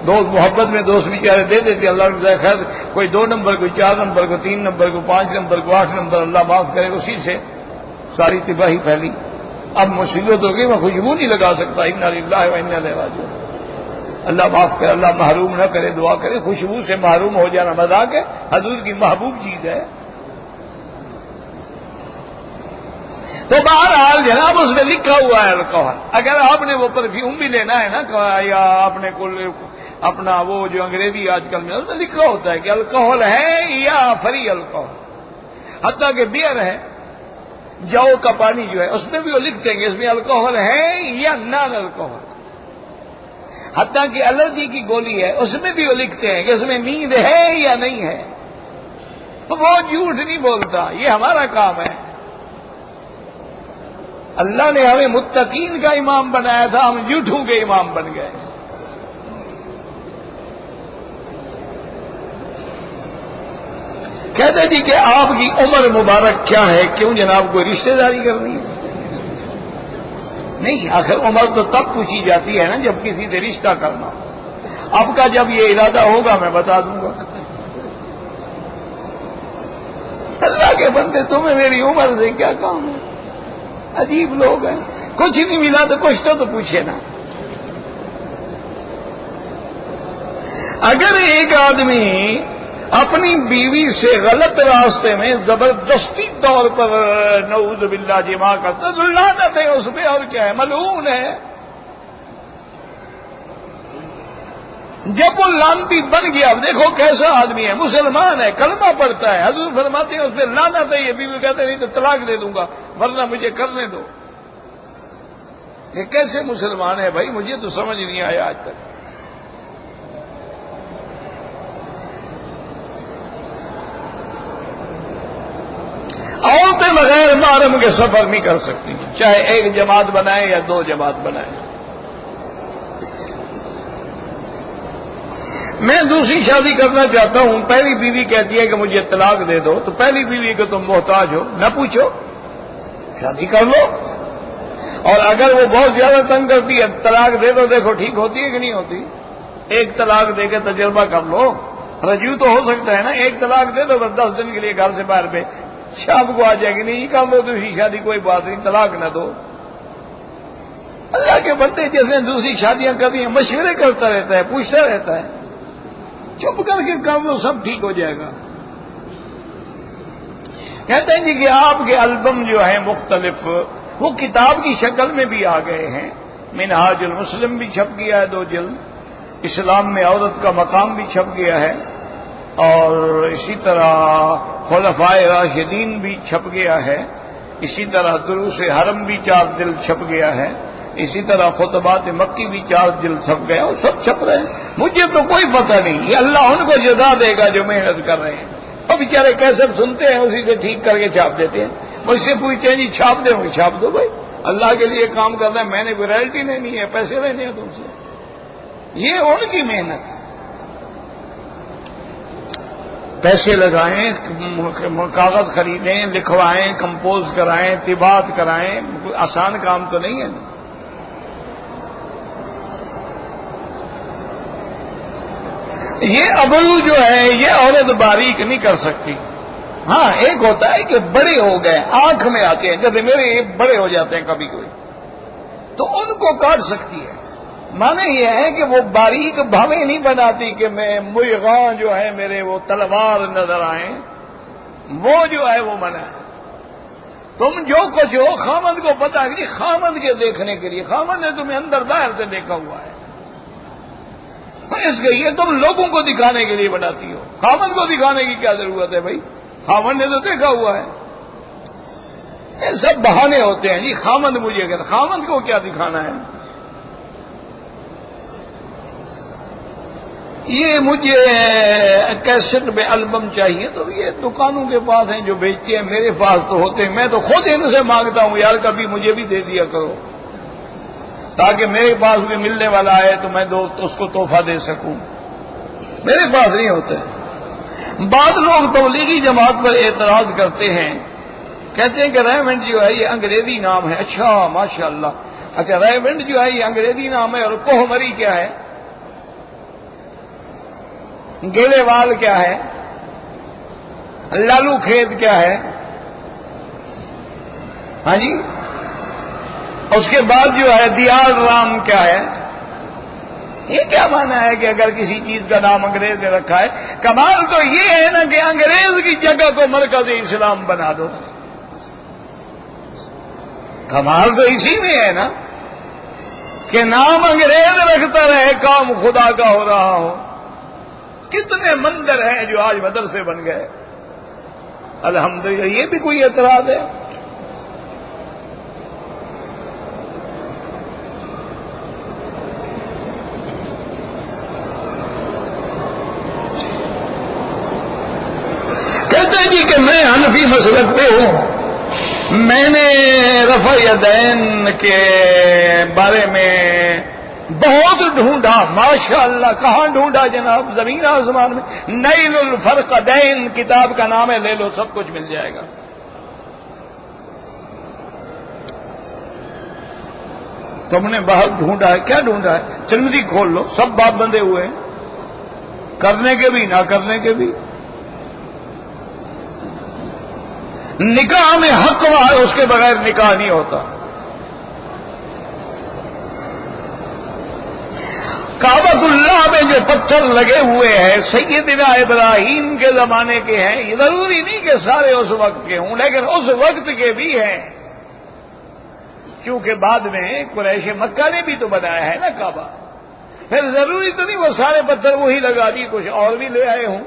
دوست محبت میں دوست بیچارے دے دیتے، اللہ نے خیر، کوئی 2 نمبر، کوئی 4 نمبر، کوئی 3 نمبر، کوئی 5 نمبر، کوئی 8 نمبر، اللہ معاف کرے، اسی سے ساری تباہی پھیلی۔ اب مصیبت ہو گئی، میں خوشبو نہیں لگا سکتا، انا للہ و انا الیہ راجعون۔ اللہ معاف کرے، اللہ محروم نہ کرے، دعا کرے۔ خوشبو سے محروم ہو جانا مذاق ہے، حضور کی محبوب چیز ہے۔ تو بہرحال جناب اس میں لکھا ہوا ہے الکوہل۔ اگر آپ نے وہ پرفیوم بھی لینا ہے نا، یا آپ نے اپنا وہ جو انگریزی آج کل میں اس میں لکھا ہوتا ہے کہ الکوہل ہے یا فری الکوہل، حتیٰ کہ بیئر ہے، جو کا پانی جو ہے اس میں بھی وہ لکھ دیں گے اس میں الکوہل ہے یا نان الکوہل، حتیٰ کہ الرجی کی گولی ہے اس میں بھی وہ لکھتے ہیں کہ اس میں نیند ہے یا نہیں ہے۔ تو وہ جھوٹ نہیں بولتا، یہ ہمارا کام ہے۔ اللہ نے ہمیں متقین کا امام بنایا تھا، ہم جھوٹوں کے امام بن گئے۔ کہتے جی کہ آپ کی عمر مبارک کیا ہے، کیوں جناب کوئی رشتہ داری کرنی ہے؟ نہیں، آخر عمر تو تب پوچھی جاتی ہے نا جب کسی سے رشتہ کرنا۔ اب کا جب یہ ارادہ ہوگا میں بتا دوں گا۔ اللہ کے بندے، تمہیں میری عمر سے کیا کام ہے؟ عجیب لوگ ہیں، کچھ نہیں ملا تو کچھ تو پوچھے نا۔ اگر ایک آدمی اپنی بیوی سے غلط راستے میں زبردستی طور پر نعوذ باللہ جماع کرتا تو لعنت ہے اس پہ، اور کیا ہے، ملعون ہے۔ جب وہ لعنتی بن گیا، اب دیکھو کیسا آدمی ہے، مسلمان ہے، کلمہ پڑھتا ہے، حضور فرماتے ہیں اس پہ لعنت ہے، یہ بیوی کہتے نہیں تو طلاق دے دوں گا ورنہ مجھے کرنے دو۔ یہ کیسے مسلمان ہے بھائی؟ مجھے تو سمجھ نہیں آیا آج تک۔ عورتیں بغیر محرم کے سفر نہیں کر سکتی، چاہے ایک جماعت بنائیں یا 2 جماعت بنائیں۔ میں دوسری شادی کرنا چاہتا ہوں، پہلی بیوی کہتی ہے کہ مجھے طلاق دے دو، تو پہلی بیوی کو تم محتاج ہو، نہ پوچھو، شادی کر لو۔ اور اگر وہ بہت زیادہ تنگ کرتی ہے، طلاق دے دو، دیکھو ٹھیک ہوتی ہے کہ نہیں ہوتی۔ ایک طلاق دے کے تجربہ کر لو، رجوع تو ہو سکتا ہے نا۔ ایک طلاق دے دو، بس 10 دن کے لیے گھر سے باہر پہ، شام کو آ جائے گی، نہیں کر لو دوسری شادی، کوئی بات نہیں، طلاق نہ دو۔ اللہ کے بندے جس نے دوسری شادیاں کر دی ہیں، مشورے کرتا رہتا ہے، پوچھتا رہتا ہے، چپ کر کے کر لو، سب ٹھیک ہو جائے گا۔ کہتے ہیں جی کہ آپ کے البم جو ہیں مختلف، وہ کتاب کی شکل میں بھی آ گئے ہیں۔ منہاج المسلم بھی چھپ گیا ہے 2 جلد، اسلام میں عورت کا مقام بھی چھپ گیا ہے، اور اسی طرح خلفائے راشدین بھی چھپ گیا ہے، اسی طرح دروس حرم بھی 4 جلد چھپ گیا ہے، اسی طرح خطبات مکی بھی 4 جلد چھپ گیا، اور سب چھپ رہے ہیں۔ مجھے تو کوئی پتہ نہیں، یہ اللہ ان کو جزا دے گا جو محنت کر رہے ہیں۔ اور بیچارے کیسے سنتے ہیں اسی سے ٹھیک کر کے چھاپ دیتے ہیں۔ مجھ سے پوچھتے ہیں جی چھاپ دیں گے، چھاپ دو بھائی، اللہ کے لیے کام کرنا ہے، میں نے کوئی رائلٹی لینی ہے، پیسے لینے ہیں تم سے، یہ ان کی محنت ہے۔ پیسے لگائیں، کاغذ خریدیں، لکھوائیں، کمپوز کرائیں، طباعت کرائیں، کوئی آسان کام تو نہیں ہے نا۔ یہ ابرو جو ہے یہ عورت باریک نہیں کر سکتی۔ ہاں ایک ہوتا ہے کہ بڑے ہو گئے، آنکھ میں آتے ہیں، جیسے میرے بڑے ہو جاتے ہیں کبھی کوئی، تو ان کو کاٹ سکتی ہے. معنی یہ ہے کہ وہ باریک بھاویں نہیں بناتی کہ میں مرغاں جو ہے میرے وہ تلوار نظر آئیں، وہ جو ہے وہ منع ہے. تم جو کچھ ہو خامد کو پتا ہے کہ خامد کے دیکھنے کے لیے، خامد نے تمہیں اندر باہر سے دیکھا ہوا ہے، اس کے یہ تم لوگوں کو دکھانے کے لیے بناتی ہو. خامد کو دکھانے کی کیا ضرورت ہے بھائی؟ خامد نے تو دیکھا ہوا ہے. یہ سب بہانے ہوتے ہیں جی. خامد مجھے کہ خامد کو کیا دکھانا ہے؟ یہ مجھے کیسٹ میں البم چاہیے، تو یہ دکانوں کے پاس ہیں جو بیچتے ہیں، میرے پاس تو ہوتے ہیں. میں تو خود ان سے مانگتا ہوں یار کبھی مجھے بھی دے دیا کرو تاکہ میرے پاس بھی ملنے والا ہے تو میں اس کو تحفہ دے سکوں. میرے پاس نہیں ہوتے. بعض لوگ تبلیغی جماعت پر اعتراض کرتے ہیں، کہتے ہیں کہ ریونڈ جو ہے یہ انگریزی نام ہے. اچھا ماشاء اللہ. اچھا ریونڈ جو ہے یہ انگریزی نام ہے، اور کوہمری کیا ہے؟ گیلے وال کیا ہے؟ لالو کھیت کیا ہے؟ ہاں جی. اس کے بعد جو ہے دیال رام کیا ہے؟ یہ کیا مانا ہے کہ اگر کسی چیز کا نام انگریز نے رکھا ہے؟ کمال تو یہ ہے نا کہ انگریز کی جگہ کو مرکز اسلام بنا دو. کمال تو اسی میں ہے نا کہ نام انگریز رکھتا رہے، کام خدا کا ہو رہا ہو. کتنے مندر ہیں جو آج مدرسے بن گئے. الحمدللہ. یہ بھی کوئی اعتراض ہے؟ کہتے ہیں جی کہ میں حنفی مسلک پہ ہوں. میں نے رفع یدین کے بارے میں بہت ڈھونڈا. ماشاء اللہ. کہاں ڈھونڈا جناب؟ زمین آسمان میں. نیل الفرقدین کتاب کا نام ہے، لے لو سب کچھ مل جائے گا. تم نے بہت ڈھونڈا ہے. کیا ڈھونڈا ہے؟ ترمذی کھول لو، سب باب بندے ہوئے ہیں، کرنے کے بھی نہ کرنے کے بھی. نکاح میں حق ہے، اس کے بغیر نکاح نہیں ہوتا. کعبۃ اللہ میں جو پتھر لگے ہوئے ہیں سیدنا ابراہیم کے زمانے کے ہیں. یہ ضروری نہیں کہ سارے اس وقت کے ہوں، لیکن اس وقت کے بھی ہیں، کیونکہ بعد میں قریش مکہ نے بھی تو بنایا ہے نا کعبہ. پھر ضروری تو نہیں وہ سارے پتھر وہی لگا دیے، کچھ اور بھی لے آئے ہوں.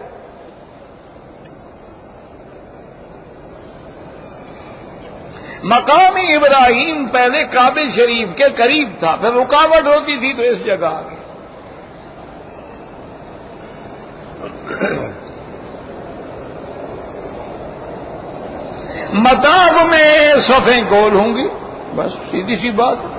مقام ابراہیم پہلے کعبہ شریف کے قریب تھا، پھر رکاوٹ ہوتی تھی تو اس جگہ آ گئی. مطاف میں صفیں گول ہوں گی، بس سیدھی سی بات.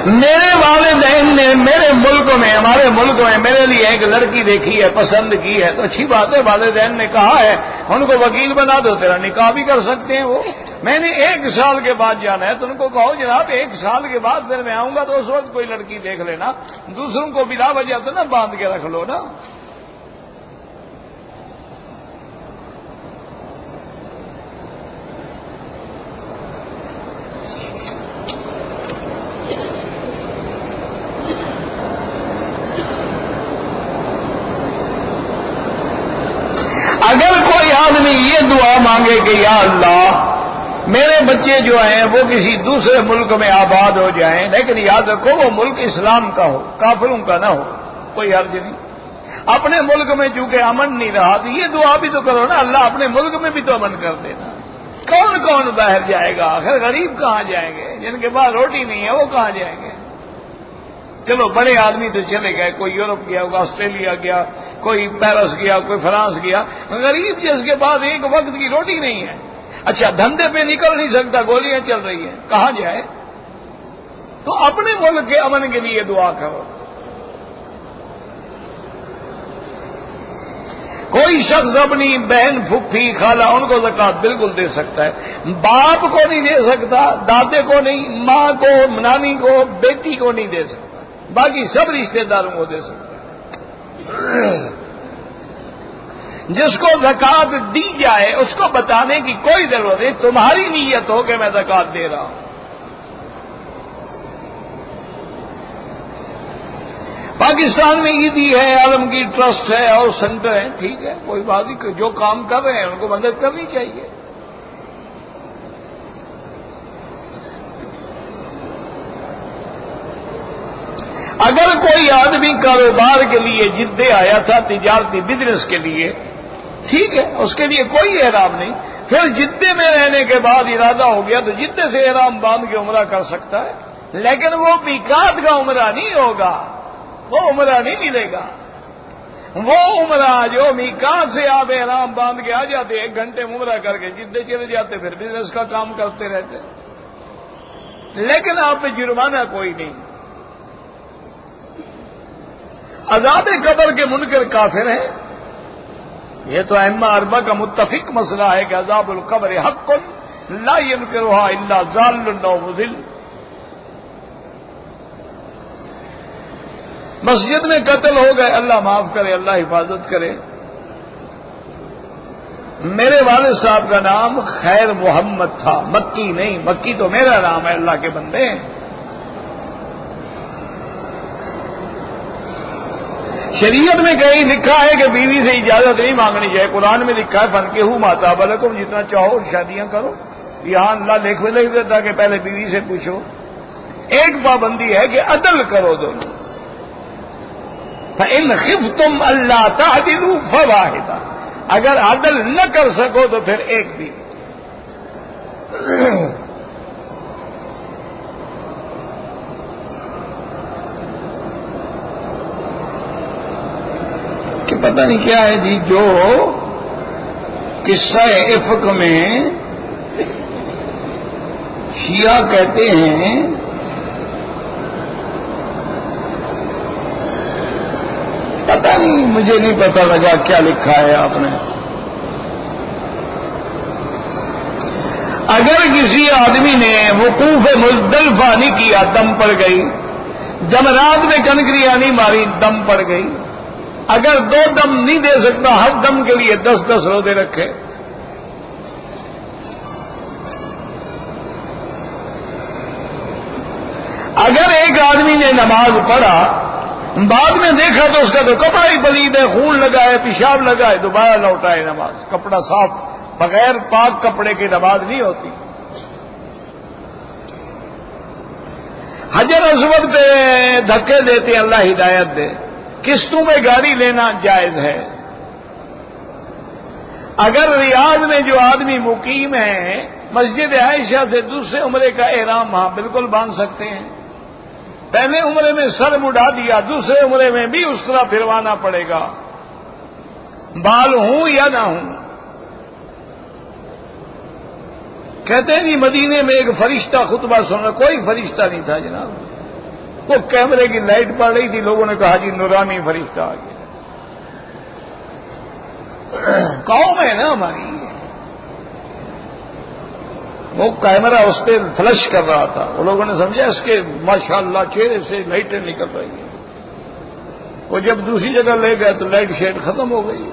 میرے والدین نے میرے ملک میں، ہمارے ملک میں میرے لیے ایک لڑکی دیکھی ہے، پسند کی ہے، تو اچھی بات ہے. والدین نے کہا ہے ان کو وکیل بنا دو، تیرا نکاح بھی کر سکتے ہیں وہ. میں نے 1 سال کے بعد جانا ہے تو ان کو کہو جناب 1 سال کے بعد پھر میں آؤں گا تو اس وقت کوئی لڑکی دیکھ لینا، دوسروں کو بلا وجہ تو نہ باندھ کے رکھ لو نا. اگر کوئی آدمی یہ دعا مانگے کہ یا اللہ میرے بچے جو ہیں وہ کسی دوسرے ملک میں آباد ہو جائیں، لیکن یاد رکھو وہ ملک اسلام کا ہو، کافروں کا نہ ہو، کوئی حرج نہیں. اپنے ملک میں چونکہ امن نہیں رہا تو یہ دعا بھی تو کرو نا، اللہ اپنے ملک میں بھی تو امن کر دینا. کون کون باہر جائے گا؟ آخر غریب کہاں جائیں گے؟ جن کے پاس روٹی نہیں ہے وہ کہاں جائیں گے؟ چلو بڑے آدمی تو چلے گئے، کوئی یورپ گیا، کوئی آسٹریلیا گیا، کوئی پیرس گیا، کوئی فرانس گیا. غریب جس کے پاس ایک وقت کی روٹی نہیں ہے، اچھا دھندے پہ نکل نہیں سکتا، گولیاں چل رہی ہیں، کہاں جائے؟ تو اپنے ملک کے امن کے لیے دعا کرو. کوئی شخص اپنی بہن، پھپھی، خالہ ان کو زکوٰۃ بالکل دے سکتا ہے، باپ کو نہیں دے سکتا، دادے کو نہیں، ماں کو، نانی کو، بیٹی کو نہیں دے سکتا، باقی سب رشتہ داروں کو دے سکتا ہے. جس کو زکات دی جائے اس کو بتانے کی کوئی ضرورت نہیں، تمہاری نیت ہو کہ میں زکات دے رہا ہوں۔ پاکستان میں عیدی ہے، عالمگیر ٹرسٹ ہے اور سینٹر ہے، ٹھیک ہے، کوئی بات نہیں، جو کام کر رہے ہیں ان کو مدد کرنی چاہیے۔ اگر کوئی آدمی کاروبار کے لیے جدے آیا تھا، تجارتی بزنس کے لیے، ٹھیک ہے، اس کے لیے کوئی احرام نہیں، پھر جدے میں رہنے کے بعد ارادہ ہو گیا تو جدے سے احرام باندھ کے عمرہ کر سکتا ہے، لیکن وہ میقات کا عمرہ نہیں ہوگا، وہ عمرہ نہیں ملے گا۔ وہ عمرہ جو میقات سے آپ احرام باندھ کے آ جاتے، 1 گھنٹے عمرہ کر کے جدے چلے جاتے، پھر بزنس کا کام کرتے رہتے، لیکن آپ پہ جرمانہ کوئی نہیں۔ عذاب قبر کے منکر کافر ہیں، یہ تو ائمہ اربعہ کا متفق مسئلہ ہے کہ عذاب القبر حق لا ينکرها الا ضال او مضل۔ مسجد میں قتل ہو گئے، اللہ معاف کرے، اللہ حفاظت کرے۔ میرے والد صاحب کا نام خیر محمد تھا، مکی نہیں، مکی تو میرا نام ہے، اللہ کے بندے۔ شریعت میں کہیں لکھا ہے کہ بیوی سے اجازت نہیں مانگنی چاہیے، قرآن میں لکھا ہے فنکحوا ما طاب لکم، جتنا چاہو شادیاں کرو، یہاں اللہ لکھ دیتا کہ پہلے بیوی سے پوچھو۔ ایک پابندی ہے کہ عدل کرو دونوں، فَإِنْ خِفْتُمْ أَلَّا تَعْدِلُوا فَوَاحِدًا، اگر عدل نہ کر سکو تو پھر ایک بھی۔ کہ پتہ نہیں کیا ہے جی، جو قصہ افک میں شیعہ کہتے ہیں پتہ نہیں، مجھے نہیں پتہ لگا کیا لکھا ہے آپ نے۔ اگر کسی آدمی نے وقوف مزدلفہ نہیں کیا، دم پڑ گئی، جمرات میں کنکریاں نہیں ماری، دم پڑ گئی، اگر 2 دم نہیں دے سکتا، ہر دم کے لیے 10 روزے رکھے۔ اگر ایک آدمی نے نماز پڑھا، بعد میں دیکھا تو اس کا تو کپڑا ہی پلید ہے، خون لگا ہے، پیشاب لگا ہے، دوبارہ لوٹائے نماز، کپڑا صاف، بغیر پاک کپڑے کی نماز نہیں ہوتی۔ حجر اسود پہ دھکے دیتے، اللہ ہدایت دے، قسطوں میں گاڑی لینا جائز ہے۔ اگر ریاض میں جو آدمی مقیم ہے، مسجد عائشہ سے دوسرے عمرے کا احرام ہاں بالکل باندھ سکتے ہیں۔ پہلے عمرے میں سر مڈا دیا، دوسرے عمرے میں بھی اس طرح پھروانا پڑے گا، بال ہوں یا نہ ہوں۔ کہتے ہیں جی مدینے میں ایک فرشتہ خطبہ سن رہا، کوئی فرشتہ نہیں تھا جناب، وہ کیمرے کی لائٹ پڑ رہی تھی، لوگوں نے کہا جی نورانی فرشتہ آ گیا۔ قوم ہے نا ہماری، وہ کیمرہ اس پہ فلش کر رہا تھا، وہ لوگوں نے سمجھا اس کے ماشاءاللہ چہرے سے لائٹیں نکل رہی ہیں۔ وہ جب دوسری جگہ لے گئے تو لائٹ شیڈ ختم ہو گئی۔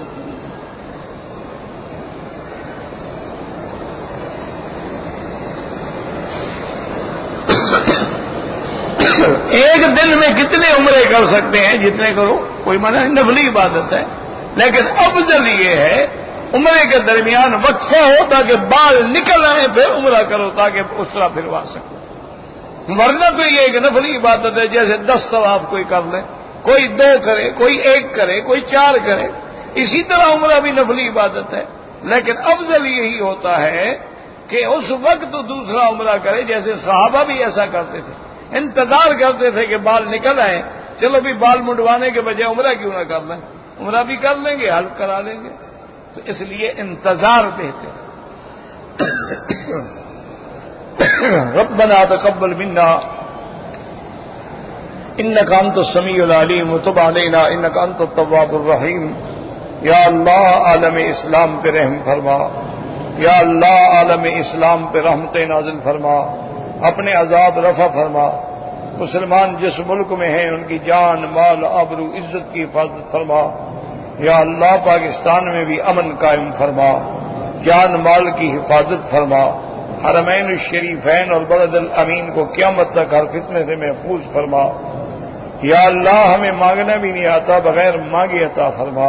ایک دن میں کتنے عمرے کر سکتے ہیں؟ جتنے کرو، کوئی معنی نہیں، نفلی عبادت ہے، لیکن افضل یہ ہے عمرے کے درمیان وقفہ ہو تاکہ بال نکل آئے، پھر عمرہ کرو تاکہ اس طرح پھروا سکو۔ ورنہ تو یہ ایک نفلی عبادت ہے، جیسے 10 طواف کوئی کر لے، کوئی 2 کرے، کوئی 1 کرے، کوئی 4 کرے، اسی طرح عمرہ بھی نفلی عبادت ہے، لیکن افضل یہی ہوتا ہے کہ اس وقت دوسرا عمرہ کرے، جیسے صحابہ بھی ایسا کرتے تھے، انتظار کرتے تھے کہ بال نکل آئے، چلو بھی بال منڈوانے کے بجائے عمرہ کیوں نہ کر لیں، عمرہ بھی کر لیں گے، حلق کرا لیں گے، تو اس لیے انتظار بہتر۔ ربنا تقبل منا انک انت السمیع العلیم وتب علینا انک انت التواب الرحیم۔ یا اللہ عالم اسلام پہ رحم فرما، یا اللہ عالم اسلام پہ رحمت نازل فرما، اپنے عذاب رفع فرما، مسلمان جس ملک میں ہیں ان کی جان مال آبرو عزت کی حفاظت فرما، یا اللہ پاکستان میں بھی امن قائم فرما، جان مال کی حفاظت فرما، حرمین الشریفین اور بلد الامین کو قیامت تک ہر فتنے سے محفوظ فرما۔ یا اللہ ہمیں مانگنا بھی نہیں آتا، بغیر مانگے عطا فرما۔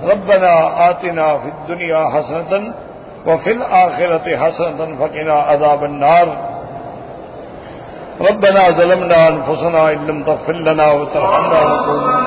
ربنا آتنا فی الدنیا حسنۃ وفی الآخرۃ حسنۃ وقنا عذاب النار۔ ربنا ظلمنا انفسنا ان لم تغفر لنا وترحمنا لنكونن